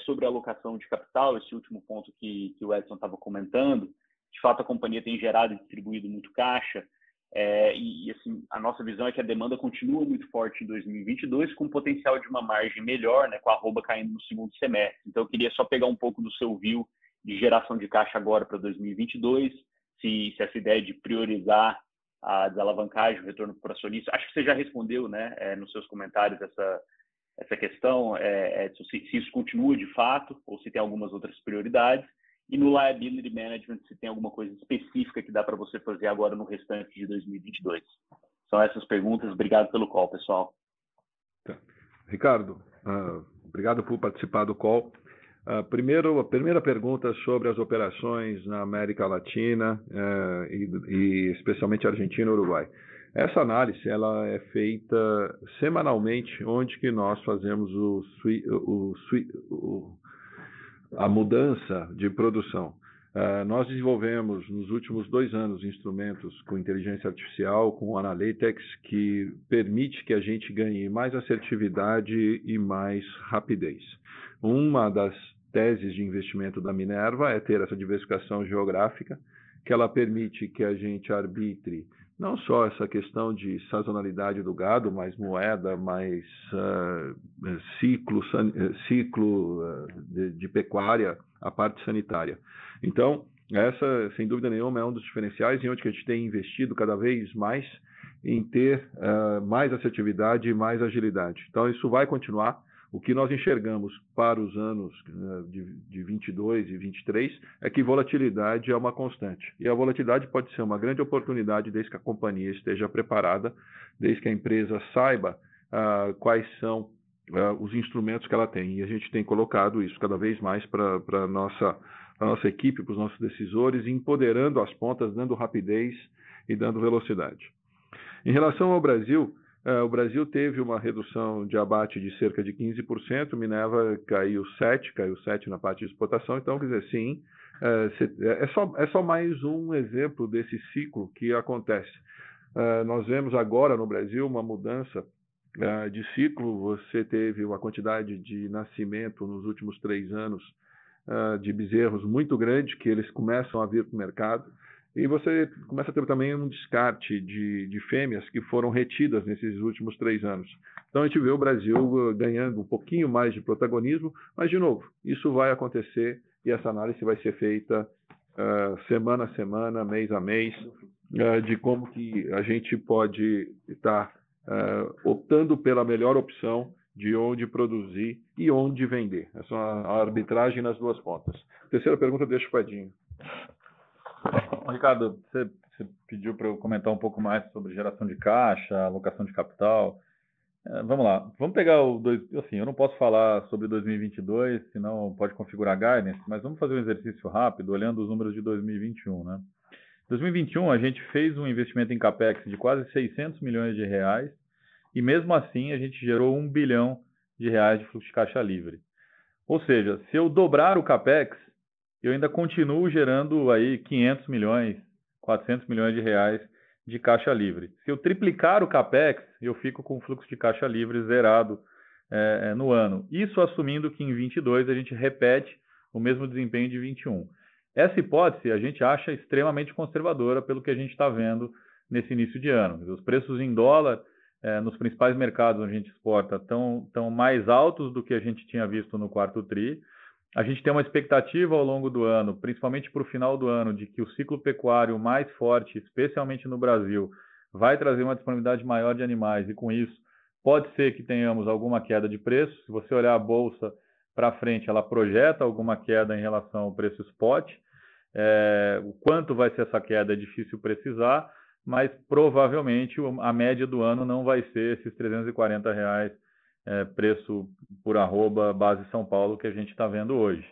sobre a alocação de capital, esse último ponto que o Edson estava comentando. De fato, a companhia tem gerado e distribuído muito caixa, e assim, a nossa visão é que a demanda continua muito forte em 2022, com potencial de uma margem melhor, com a arroba caindo no segundo semestre. Então, eu queria só pegar um pouco do seu view de geração de caixa agora para 2022, se essa ideia de priorizar a desalavancagem, o retorno para o acionista. Acho que você já respondeu nos seus comentários essa questão, se isso continua de fato ou se tem algumas outras prioridades. E no liability management, se tem alguma coisa específica que dá para você fazer agora no restante de 2022. São essas perguntas. Obrigado pelo call, pessoal.
Tá. Ricardo, obrigado por participar do call. A primeira pergunta sobre as operações na América Latina e especialmente Argentina e Uruguai. Essa análise ela é feita semanalmente, onde que nós fazemos a mudança de produção. Nós desenvolvemos nos últimos 2 anos instrumentos com inteligência artificial, com analytics, que permite que a gente ganhe mais assertividade e mais rapidez. Uma das teses de investimento da Minerva é ter essa diversificação geográfica, que ela permite que a gente arbitre não só essa questão de sazonalidade do gado, mais moeda, mais ciclo de pecuária, a parte sanitária. Então, essa, sem dúvida nenhuma, é um dos diferenciais em onde que a gente tem investido cada vez mais em ter mais assertividade e mais agilidade. Então, isso vai continuar. O que nós enxergamos para os anos de 22 e 23 é que volatilidade é uma constante. E a volatilidade pode ser uma grande oportunidade desde que a companhia esteja preparada, desde que a empresa saiba quais são os instrumentos que ela tem. E a gente tem colocado isso cada vez mais para a nossa equipe, para os nossos decisores, empoderando as pontas, dando rapidez e dando velocidade. Em relação ao Brasil, o Brasil teve uma redução de abate de cerca de 15%, Minerva caiu 7% na parte de exportação, então, quer dizer, sim, é só mais um exemplo desse ciclo que acontece. Nós vemos agora no Brasil uma mudança de ciclo, você teve uma quantidade de nascimento nos últimos 3 anos de bezerros muito grande, que eles começam a vir para o mercado, e você começa a ter também um descarte de fêmeas que foram retidas nesses últimos 3 anos. Então, a gente vê o Brasil ganhando um pouquinho mais de protagonismo, mas, de novo, isso vai acontecer e essa análise vai ser feita semana a semana, mês a mês, de como que a gente pode estar optando pela melhor opção de onde produzir e onde vender. Essa é a arbitragem nas duas pontas. Terceira pergunta, deixa o Edinho.
Ricardo, você pediu para eu comentar um pouco mais sobre geração de caixa, alocação de capital. Vamos lá, vamos pegar assim, eu não posso falar sobre 2022, senão pode configurar guidance, mas vamos fazer um exercício rápido, olhando os números de 2021, né? 2021, a gente fez um investimento em CAPEX de quase 600 milhões de reais, e mesmo assim a gente gerou 1 bilhão de reais de fluxo de caixa livre. Ou seja, se eu dobrar o CAPEX, eu ainda continuo gerando aí 500 milhões, 400 milhões de reais de caixa livre. Se eu triplicar o CAPEX, eu fico com o fluxo de caixa livre zerado no ano. Isso assumindo que em 22 a gente repete o mesmo desempenho de 21. Essa hipótese a gente acha extremamente conservadora pelo que a gente está vendo nesse início de ano. Os preços em dólar nos principais mercados onde a gente exporta estão mais altos do que a gente tinha visto no quarto tri. A gente tem uma expectativa ao longo do ano, principalmente para o final do ano, de que o ciclo pecuário mais forte, especialmente no Brasil, vai trazer uma disponibilidade maior de animais e, com isso, pode ser que tenhamos alguma queda de preço. Se você olhar a bolsa para frente, ela projeta alguma queda em relação ao preço spot. O quanto vai ser essa queda é difícil precisar, mas provavelmente a média do ano não vai ser esses R$340 preço por arroba base São Paulo que a gente está vendo hoje.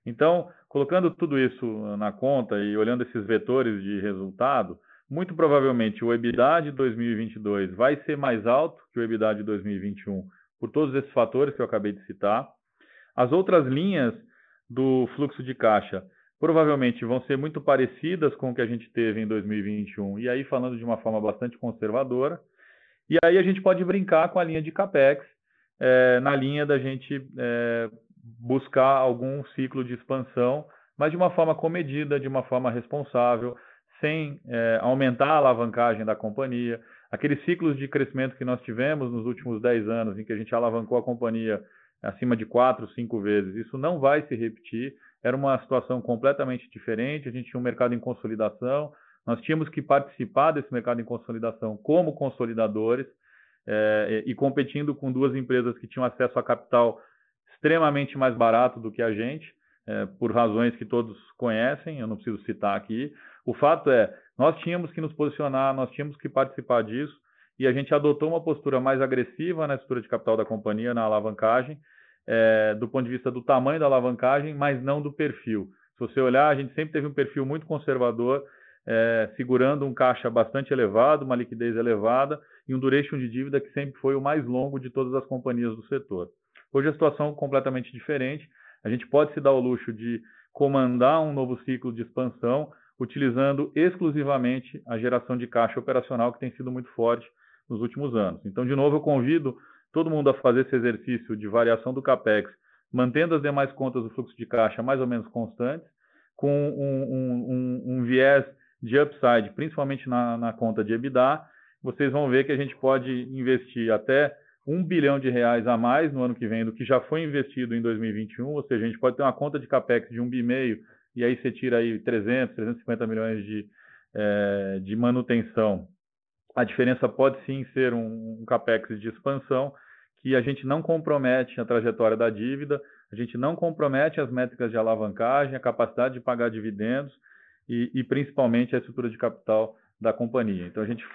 Então, colocando tudo isso na conta e olhando esses vetores de resultado, muito provavelmente o EBITDA de 2022 vai ser mais alto que o EBITDA de 2021 por todos esses fatores que eu acabei de citar. As outras linhas do fluxo de caixa provavelmente vão ser muito parecidas com o que a gente teve em 2021, e aí falando de uma forma bastante conservadora. E aí a gente pode brincar com a linha de CAPEX, na linha da gente buscar algum ciclo de expansão, mas de uma forma comedida, de uma forma responsável, sem aumentar a alavancagem da companhia. Aqueles ciclos de crescimento que nós tivemos nos últimos 10 anos, em que a gente alavancou a companhia acima de 4, 5 vezes, isso não vai se repetir. Era uma situação completamente diferente, a gente tinha um mercado em consolidação, nós tínhamos que participar desse mercado em consolidação como consolidadores, e competindo com duas empresas que tinham acesso a capital extremamente mais barato do que a gente, por razões que todos conhecem, eu não preciso citar aqui. O fato é, nós tínhamos que nos posicionar, nós tínhamos que participar disso, e a gente adotou uma postura mais agressiva na estrutura de capital da companhia, na alavancagem, do ponto de vista do tamanho da alavancagem, mas não do perfil. Se você olhar, a gente sempre teve um perfil muito conservador, segurando um caixa bastante elevado, uma liquidez elevada e um duration de dívida que sempre foi o mais longo de todas as companhias do setor. Hoje a situação é completamente diferente. A gente pode se dar o luxo de comandar um novo ciclo de expansão utilizando exclusivamente a geração de caixa operacional que tem sido muito forte nos últimos anos. Então, de novo, eu convido todo mundo a fazer esse exercício de variação do CAPEX mantendo as demais contas do fluxo de caixa mais ou menos constantes, com um viés de upside, principalmente na conta de EBITDA, vocês vão ver que a gente pode investir até R$1 bilhão a mais no ano que vem do que já foi investido em 2021, ou seja, a gente pode ter uma conta de capex de 1,5 bilhão, e aí você tira aí 350 milhões de manutenção. A diferença pode sim ser um capex de expansão, que a gente não compromete a trajetória da dívida, a gente não compromete as métricas de alavancagem, a capacidade de pagar dividendos e principalmente a estrutura de capital da companhia. Então a gente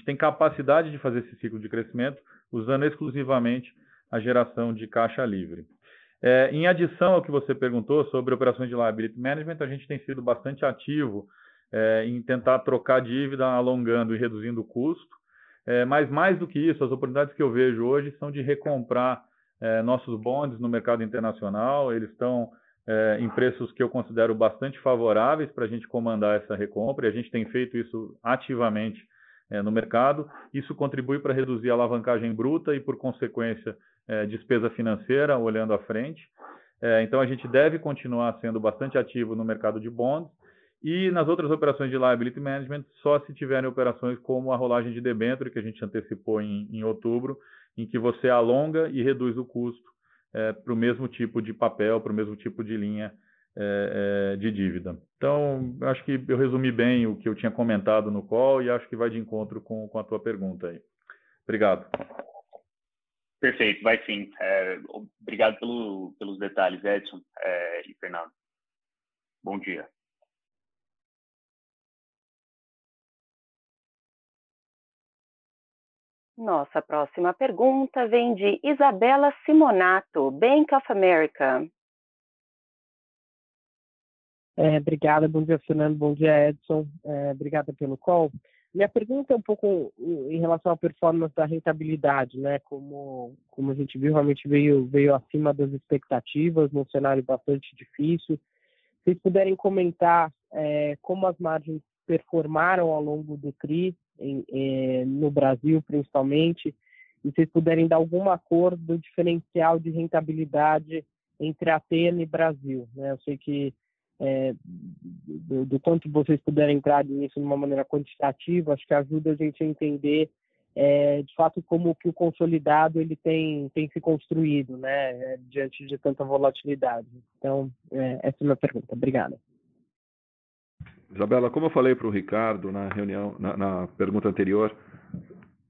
tem capacidade de fazer esse ciclo de crescimento usando exclusivamente a geração de caixa livre. Em adição ao que você perguntou sobre operações de liability management, a gente tem sido bastante ativo em tentar trocar dívida, alongando e reduzindo o custo. Mas mais do que isso, as oportunidades que eu vejo hoje são de recomprar nossos bonds no mercado internacional. Eles estão em preços que eu considero bastante favoráveis para a gente comandar essa recompra, e a gente tem feito isso ativamente no mercado. Isso contribui para reduzir a alavancagem bruta e, por consequência, despesa financeira, olhando à frente. Então, a gente deve continuar sendo bastante ativo no mercado de bonds, e nas outras operações de liability management, só se tiverem operações como a rolagem de debênture, que a gente antecipou em outubro, em que você alonga e reduz o custo para o mesmo tipo de papel, para o mesmo tipo de linha de dívida. Então, acho que eu resumi bem o que eu tinha comentado no call e acho que vai de encontro com a tua pergunta aí. Obrigado.
Perfeito, vai sim. Obrigado pelos detalhes, Edson e Fernando. Bom dia.
Nossa próxima pergunta vem de Isabela Simonato, Bank of America.
Obrigada, bom dia, Fernando, bom dia, Edson. Obrigada pelo call. Minha pergunta é um pouco em relação à performance da rentabilidade, né? Como a gente viu, realmente veio acima das expectativas, num cenário bastante difícil. Se vocês puderem comentar como as margens performaram ao longo do TRI, no Brasil principalmente, e se vocês puderem dar alguma cor do diferencial de rentabilidade entre Athena e Brasil, né? Eu sei que do quanto vocês puderem entrar nisso de uma maneira quantitativa, acho que ajuda a gente a entender de fato como que o consolidado ele tem se construído, né, diante de tanta volatilidade. Então, essa é a minha pergunta. Obrigado.
Isabela, como eu falei para o Ricardo na reunião, na pergunta anterior,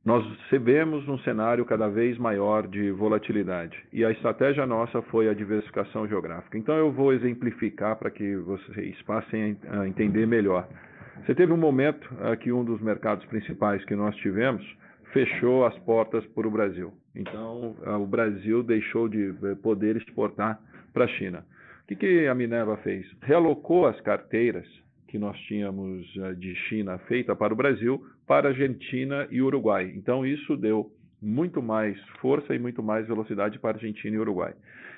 nós recebemos um cenário cada vez maior de volatilidade e a estratégia nossa foi a diversificação geográfica. Então eu vou exemplificar para que vocês passem a entender melhor. Você teve um momento que um dos mercados principais que nós tivemos fechou as portas para o Brasil. Então o Brasil deixou de poder exportar para a China. O que a Minerva fez? Realocou as carteiras que nós tínhamos de China feita para o Brasil, para Argentina e Uruguai. Então, isso deu muito mais força e muito mais velocidade para Argentina e Uruguai.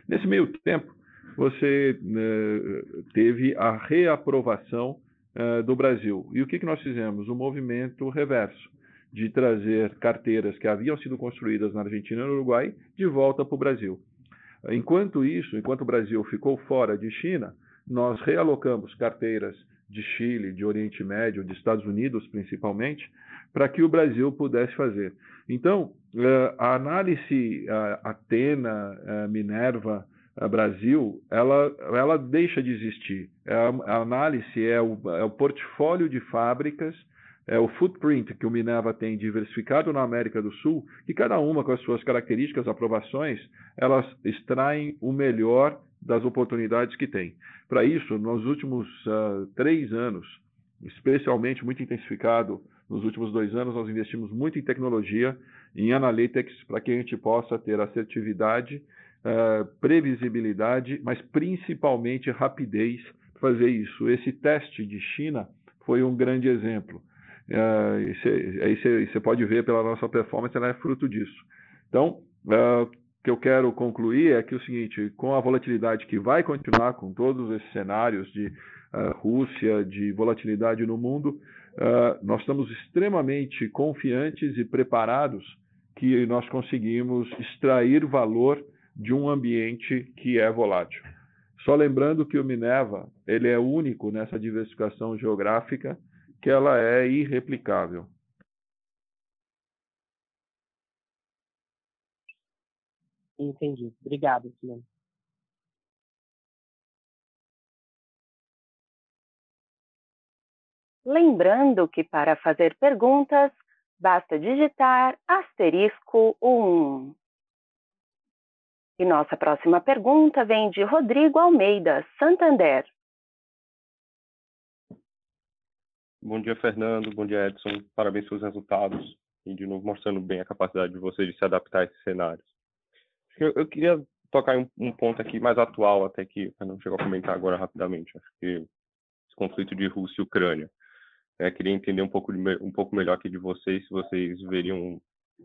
Nesse meio tempo, você teve a reaprovação do Brasil. E o que nós fizemos? Um movimento reverso, de trazer carteiras que haviam sido construídas na Argentina e no Uruguai de volta para o Brasil. Enquanto o Brasil ficou fora de China, nós realocamos carteiras de Chile, de Oriente Médio, de Estados Unidos principalmente, para que o Brasil pudesse fazer. Então, a análise Athena, Minerva, Brasil, ela deixa de existir. A análise é o portfólio de fábricas, é o footprint que o Minerva tem diversificado na América do Sul, que cada uma com as suas características, aprovações, elas extraem o melhor das oportunidades que tem. Para isso, nos últimos 3 anos, especialmente muito intensificado nos últimos 2 anos, nós investimos muito em tecnologia, em analytics, para que a gente possa ter assertividade, previsibilidade, mas principalmente rapidez para fazer isso. Esse teste de China foi um grande exemplo. Aí você pode ver pela nossa performance, ela é fruto disso. Então, o que eu quero concluir é que o seguinte, com a volatilidade que vai continuar com todos esses cenários de Rússia, de volatilidade no mundo, nós estamos extremamente confiantes e preparados que nós conseguimos extrair valor
de um ambiente que é volátil. Só lembrando que o Minerva ele é único nessa diversificação geográfica, que ela é irreplicável.
Entendi. Obrigado, Silvano.
Lembrando que para fazer perguntas, basta digitar *1. E nossa próxima pergunta vem de Rodrigo Almeida, Santander.
Bom dia, Fernando. Bom dia, Edson. Parabéns pelos resultados e, de novo, mostrando bem a capacidade de vocês de se adaptar a esses cenários. Eu queria tocar em um ponto aqui mais atual, até que o Fernando chegou a comentar agora rapidamente. Acho que esse conflito de Rússia e Ucrânia. Queria entender um pouco melhor aqui de vocês, se vocês veriam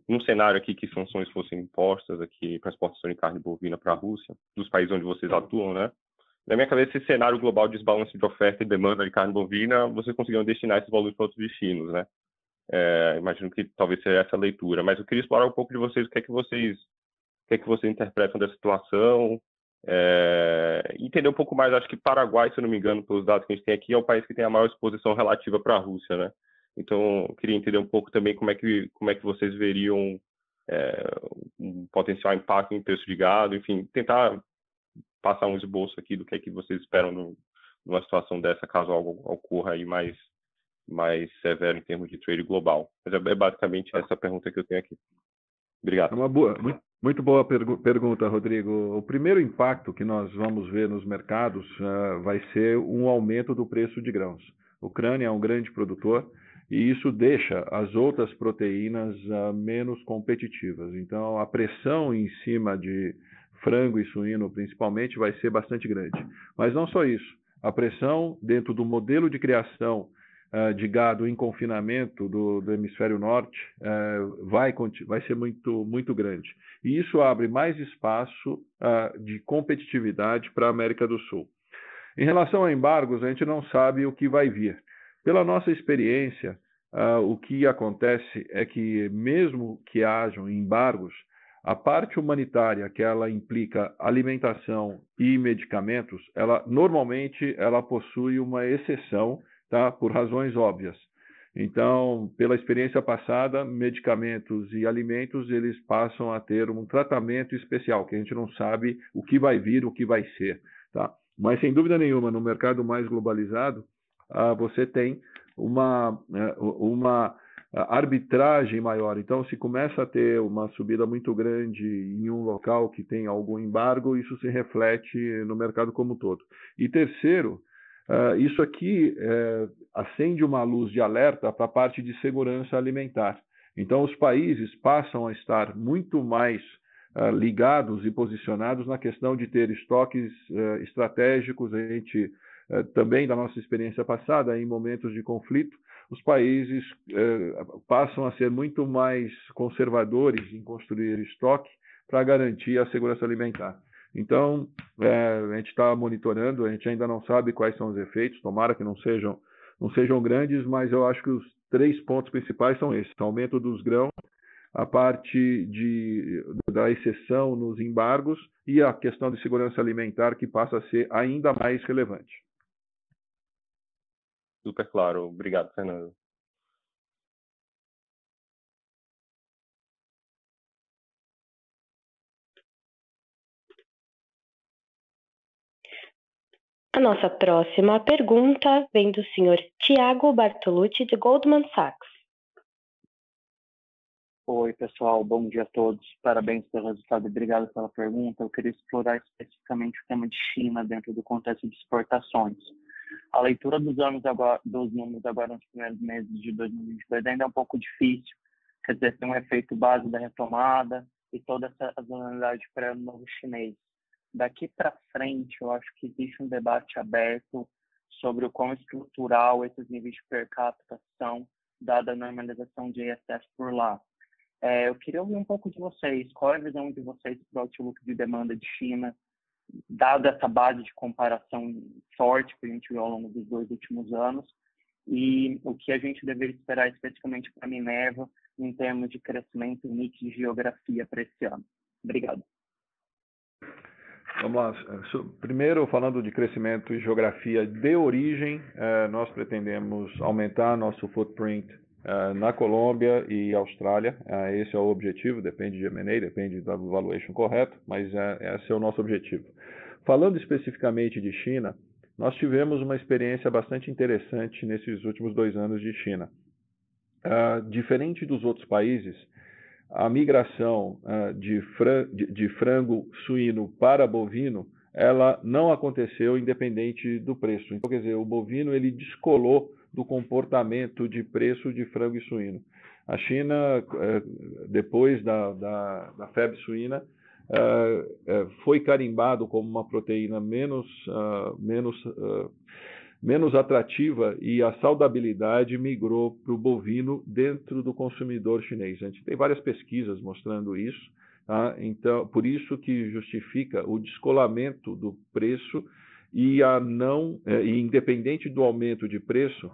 um cenário aqui que sanções fossem impostas aqui para exportação de carne bovina para a Rússia, dos países onde vocês atuam, né? Na minha cabeça, esse cenário global de desbalance de oferta e demanda de carne bovina, vocês conseguiram destinar esses valores para outros destinos, né? Imagino que talvez seja essa a leitura, mas eu queria explorar um pouco de vocês, o que é que vocês interpretam dessa situação, entender um pouco mais. Acho que Paraguai, se eu não me engano, pelos dados que a gente tem aqui, é o país que tem a maior exposição relativa para a Rússia, né? Então, eu queria entender um pouco também como é que vocês veriam um potencial impacto em preço de gado, enfim, tentar passar um esboço aqui do que é que vocês esperam numa situação dessa, caso algo ocorra aí mais severo em termos de trade global. Mas é basicamente essa pergunta que eu tenho aqui. Obrigado.
É uma muito boa pergunta, Rodrigo. O primeiro impacto que nós vamos ver nos mercados vai ser um aumento do preço de grãos. A Ucrânia é um grande produtor e isso deixa as outras proteínas menos competitivas. Então, a pressão em cima de frango e suíno, principalmente, vai ser bastante grande. Mas não só isso. A pressão dentro do modelo de criação de gado em confinamento do hemisfério norte vai ser muito grande. E isso abre mais espaço de competitividade para a América do Sul. Em relação a embargos, a gente não sabe o que vai vir. Pela nossa experiência, o que acontece é que, mesmo que hajam embargos, a parte humanitária, que ela implica alimentação e medicamentos, normalmente ela possui uma exceção, tá? Por razões óbvias. Então, pela experiência passada, medicamentos e alimentos, eles passam a ter um tratamento especial, que a gente não sabe o que vai vir, o que vai ser, tá? Mas, sem dúvida nenhuma, no mercado mais globalizado, você tem uma arbitragem maior. Então, se começa a ter uma subida muito grande em um local que tem algum embargo, isso se reflete no mercado como um todo. E terceiro, isso aqui acende uma luz de alerta para a parte de segurança alimentar. Então, os países passam a estar muito mais ligados e posicionados na questão de ter estoques estratégicos. A gente também, da nossa experiência passada, em momentos de conflito, os países passam a ser muito mais conservadores em construir estoque para garantir a segurança alimentar. Então, a gente está monitorando, a gente ainda não sabe quais são os efeitos, tomara que não sejam grandes, mas eu acho que os 3 pontos principais são esses: aumento dos grãos, a parte da exceção nos embargos e a questão de segurança alimentar, que passa a ser ainda mais relevante.
Super claro. Obrigado, Fernando.
A nossa próxima pergunta vem do senhor Thiago Bartolucci, de Goldman Sachs.
Oi, pessoal. Bom dia a todos. Parabéns pelo resultado e obrigado pela pergunta. Eu queria explorar especificamente o tema de China dentro do contexto de exportações. A leitura dos números agora nos primeiros meses de 2022 ainda é um pouco difícil. Quer dizer, tem um efeito base da retomada e toda essa sazonalidade pré-ano novo chinês. Daqui para frente, eu acho que existe um debate aberto sobre o quão estrutural esses níveis de per capita são, dada a normalização de ISF por lá. Eu queria ouvir um pouco de vocês. Qual é a visão de vocês para o outlook de demanda de China, dada essa base de comparação forte que a gente viu ao longo dos 2 últimos anos, e o que a gente deveria esperar especificamente para a Minerva em termos de crescimento, mix de geografia para esse ano? Obrigado.
Vamos lá. Primeiro, falando de crescimento e geografia de origem, nós pretendemos aumentar nosso footprint na Colômbia e Austrália. Esse é o objetivo, depende de M&A, depende da valuation correto, mas esse é o nosso objetivo. Falando especificamente de China, nós tivemos uma experiência bastante interessante nesses últimos 2 anos de China. Diferente dos outros países, a migração de frango suíno para bovino, ela não aconteceu independente do preço. Então, quer dizer, o bovino ele descolou do comportamento de preço de frango e suíno. A China, depois da febre suína, foi carimbado como uma proteína menos atrativa e a saudabilidade migrou para o bovino dentro do consumidor chinês. A gente tem várias pesquisas mostrando isso, tá? Então, por isso que justifica o descolamento do preço e independente do aumento de preço,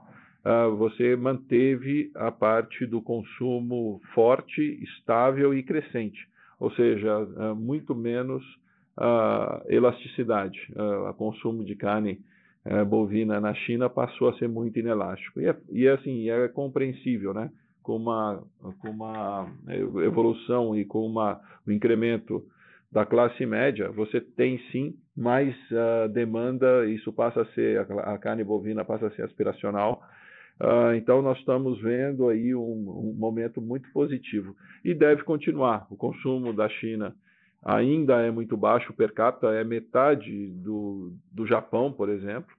você manteve a parte do consumo forte, estável e crescente, ou seja, muito menos elasticidade. O consumo de carne bovina na China passou a ser muito inelástico. E assim, é compreensível, né? Com uma evolução e com um incremento da classe média, você tem sim mais demanda, isso passa a ser, a carne bovina passa a ser aspiracional. Então, nós estamos vendo aí um momento muito positivo. E deve continuar. O consumo da China ainda é muito baixo per capita, é metade do Japão, por exemplo,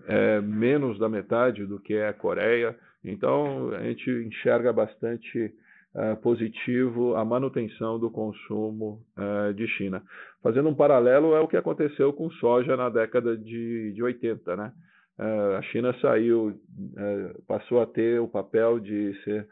é menos da metade do que é a Coreia. Então, a gente enxerga bastante positivo a manutenção do consumo de China. Fazendo um paralelo, é o que aconteceu com soja na década de 80, né? A China passou a ter o papel de ser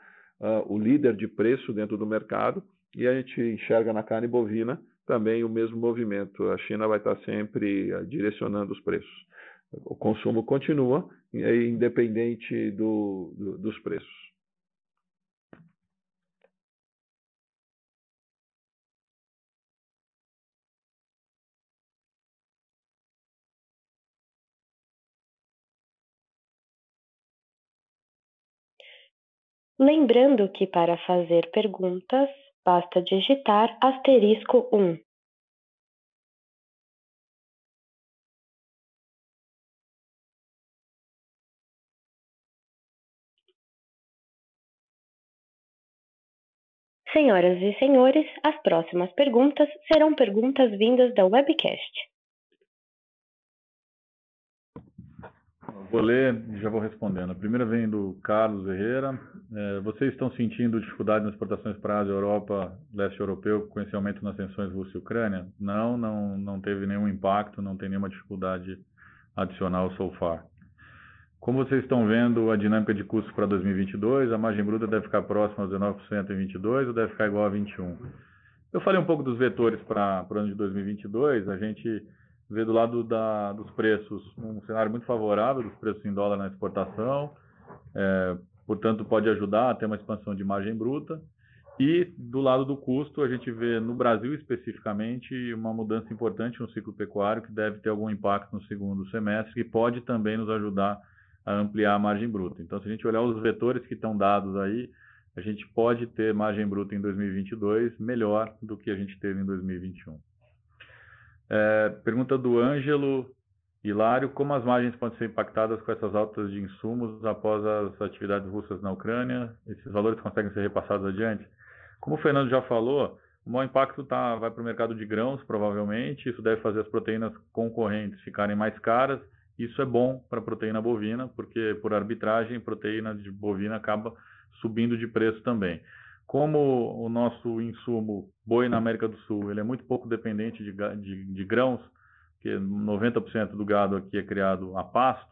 o líder de preço dentro do mercado, e a gente enxerga na carne bovina também o mesmo movimento. A China vai estar sempre direcionando os preços. O consumo continua, independente dos preços.
Lembrando que para fazer perguntas, basta digitar *1. Senhoras e senhores, as próximas perguntas serão perguntas vindas da webcast.
Vou ler e já vou respondendo. A primeira vem do Carlos Herrera. Vocês estão sentindo dificuldade nas exportações para a Ásia, Europa, leste europeu, com esse aumento nas tensões Rússia e Ucrânia? Não teve nenhum impacto, não tem nenhuma dificuldade adicional so far. Como vocês estão vendo a dinâmica de custos para 2022, a margem bruta deve ficar próxima a 19% em 22 ou deve ficar igual a 21%? Eu falei um pouco dos vetores para o ano de 2022, a gente vê do lado dos preços um cenário muito favorável dos preços em dólar na exportação, portanto pode ajudar a ter uma expansão de margem bruta. E do lado do custo, a gente vê no Brasil especificamente uma mudança importante no ciclo pecuário que deve ter algum impacto no segundo semestre e pode também nos ajudar a ampliar a margem bruta. Então, se a gente olhar os vetores que estão dados aí, a gente pode ter margem bruta em 2022 melhor do que a gente teve em 2021. Pergunta do Ângelo Hilário: como as margens podem ser impactadas com essas altas de insumos após as atividades russas na Ucrânia? Esses valores conseguem ser repassados adiante? Como o Fernando já falou, o maior impacto vai para o mercado de grãos, provavelmente. Isso deve fazer as proteínas concorrentes ficarem mais caras. Isso é bom para a proteína bovina, porque por arbitragem, proteína de bovina acaba subindo de preço também. Como o nosso insumo boi na América do Sul ele é muito pouco dependente de grãos, porque 90% do gado aqui é criado a pasto,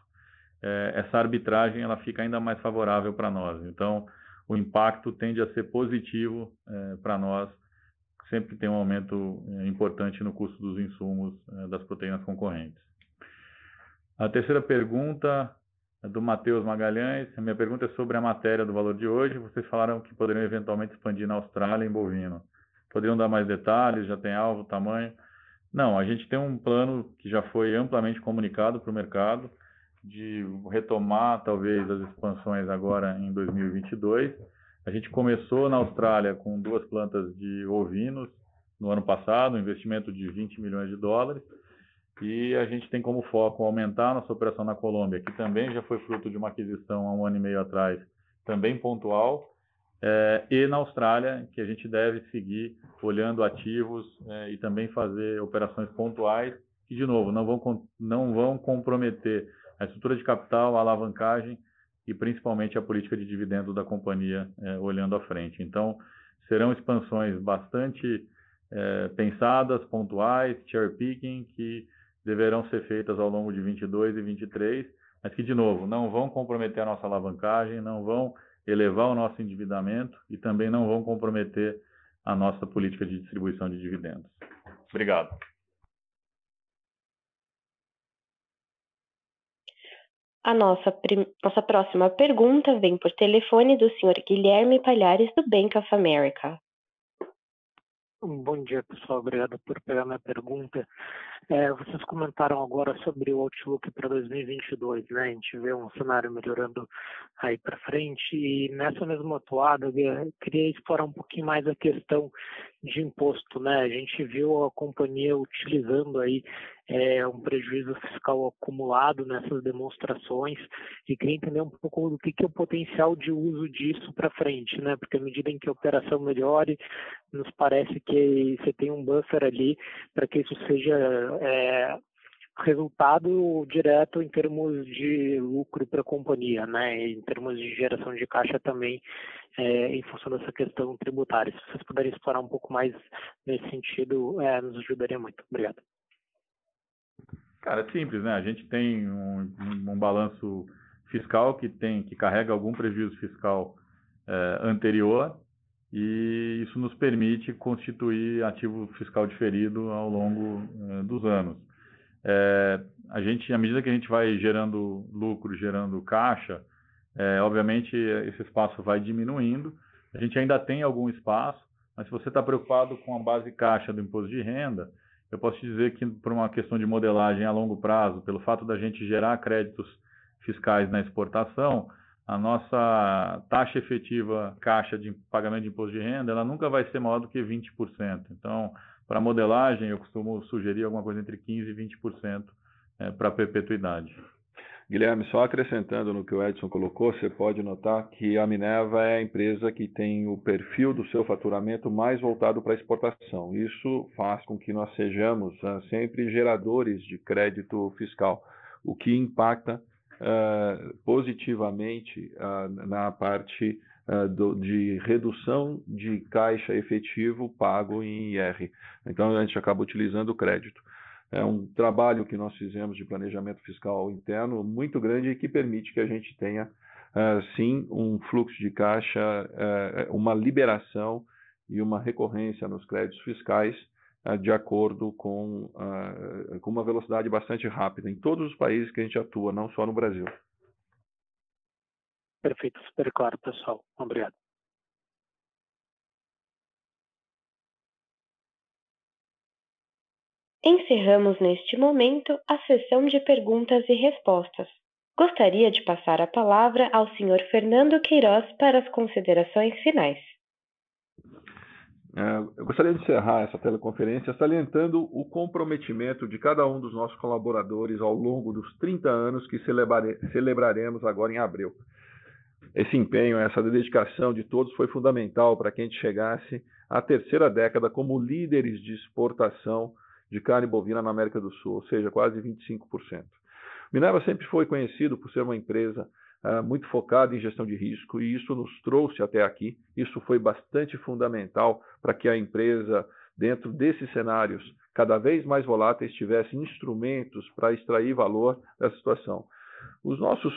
essa arbitragem ela fica ainda mais favorável para nós. Então, o impacto tende a ser positivo para nós, sempre tem um aumento importante no custo dos insumos das proteínas concorrentes. A terceira pergunta é do Matheus Magalhães. A minha pergunta é sobre a matéria do valor de hoje. Vocês falaram que poderiam eventualmente expandir na Austrália em bovino. Poderiam dar mais detalhes? Já tem alvo, tamanho? Não, a gente tem um plano que já foi amplamente comunicado para o mercado de retomar talvez as expansões agora em 2022. A gente começou na Austrália com 2 plantas de ovinos no ano passado, um investimento de 20 milhões de dólares, e a gente tem como foco aumentar a nossa operação na Colômbia, que também já foi fruto de uma aquisição há 1 ano e meio atrás, também pontual, e na Austrália, que a gente deve seguir olhando ativos e também fazer operações pontuais, que, de novo, não vão comprometer a estrutura de capital, a alavancagem e principalmente a política de dividendos da companhia olhando à frente. Então, serão expansões bastante pensadas, pontuais, cherry picking, que deverão ser feitas ao longo de 22 e 23, mas que, de novo, não vão comprometer a nossa alavancagem, não vão elevar o nosso endividamento e também não vão comprometer a nossa política de distribuição de dividendos. Obrigado.
A nossa próxima pergunta vem por telefone do senhor Guilherme Palhares, do Bank of America.
Bom dia, pessoal. Obrigado por pegar minha pergunta. Vocês comentaram agora sobre o outlook para 2022, né? A gente vê um cenário melhorando aí para frente e nessa mesma toada eu queria explorar um pouquinho mais a questão de imposto, né? A gente viu a companhia utilizando aí um prejuízo fiscal acumulado nessas demonstrações e queria entender um pouco do que é o potencial de uso disso para frente, né? Porque à medida em que a operação melhore, nos parece que você tem um buffer ali para que isso seja resultado direto em termos de lucro para a companhia, né? E em termos de geração de caixa também, em função dessa questão tributária. Se vocês puderem explorar um pouco mais nesse sentido, nos ajudaria muito. Obrigado.
Cara, é simples, né? A gente tem um balanço fiscal que carrega algum prejuízo fiscal anterior e isso nos permite constituir ativo fiscal diferido ao longo dos anos. À medida que a gente vai gerando lucro, gerando caixa, obviamente esse espaço vai diminuindo. A gente ainda tem algum espaço, mas se você está preocupado com a base caixa do imposto de renda, eu posso te dizer que por uma questão de modelagem a longo prazo, pelo fato da gente gerar créditos fiscais na exportação, a nossa taxa efetiva caixa de pagamento de imposto de renda, ela nunca vai ser maior do que 20%. Então, para modelagem, eu costumo sugerir alguma coisa entre 15% e 20% para perpetuidade.
Guilherme, só acrescentando no que o Edson colocou, você pode notar que a Minerva é a empresa que tem o perfil do seu faturamento mais voltado para a exportação. Isso faz com que nós sejamos sempre geradores de crédito fiscal, o que impacta positivamente na parte de redução de caixa efetivo pago em IR. Então, a gente acaba utilizando o crédito. É um trabalho que nós fizemos de planejamento fiscal interno muito grande e que permite que a gente tenha, sim, um fluxo de caixa, uma liberação e uma recorrência nos créditos fiscais de acordo com uma velocidade bastante rápida em todos os países que a gente atua, não só no Brasil.
Perfeito, super claro, pessoal. Obrigado.
Encerramos neste momento a sessão de perguntas e respostas. Gostaria de passar a palavra ao Sr. Fernando Queiroz para as considerações finais.
Eu gostaria de encerrar essa teleconferência salientando o comprometimento de cada um dos nossos colaboradores ao longo dos 30 anos que celebraremos agora em abril. Esse empenho, essa dedicação de todos foi fundamental para que a gente chegasse à terceira década como líderes de exportação de carne bovina na América do Sul, ou seja, quase 25%. Minerva sempre foi conhecido por ser uma empresa muito focada em gestão de risco e isso nos trouxe até aqui. Isso foi bastante fundamental para que a empresa, dentro desses cenários cada vez mais voláteis, tivesse instrumentos para extrair valor dessa situação. Os nossos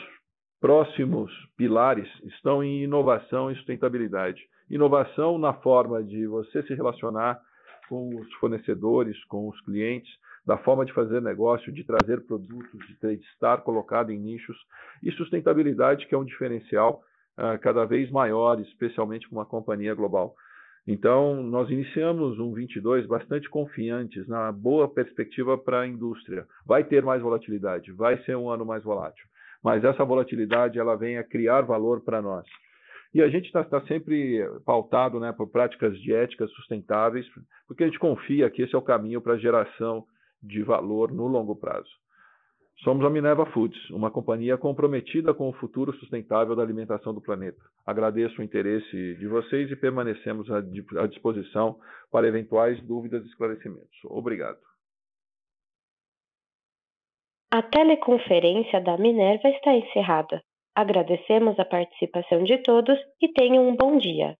próximos pilares estão em inovação e sustentabilidade. Inovação na forma de você se relacionar com os fornecedores, com os clientes, da forma de fazer negócio, de trazer produtos, de estar colocado em nichos, e sustentabilidade, que é um diferencial cada vez maior, especialmente para uma companhia global. Então, nós iniciamos um 22 bastante confiantes na boa perspectiva para a indústria. Vai ter mais volatilidade, vai ser um ano mais volátil, mas essa volatilidade ela vem a criar valor para nós. E a gente está sempre pautado, né, por práticas de ética sustentáveis, porque a gente confia que esse é o caminho para a geração de valor no longo prazo. Somos a Minerva Foods, uma companhia comprometida com o futuro sustentável da alimentação do planeta. Agradeço o interesse de vocês e permanecemos à disposição para eventuais dúvidas e esclarecimentos. Obrigado.
A teleconferência da Minerva está encerrada. Agradecemos a participação de todos e tenham um bom dia.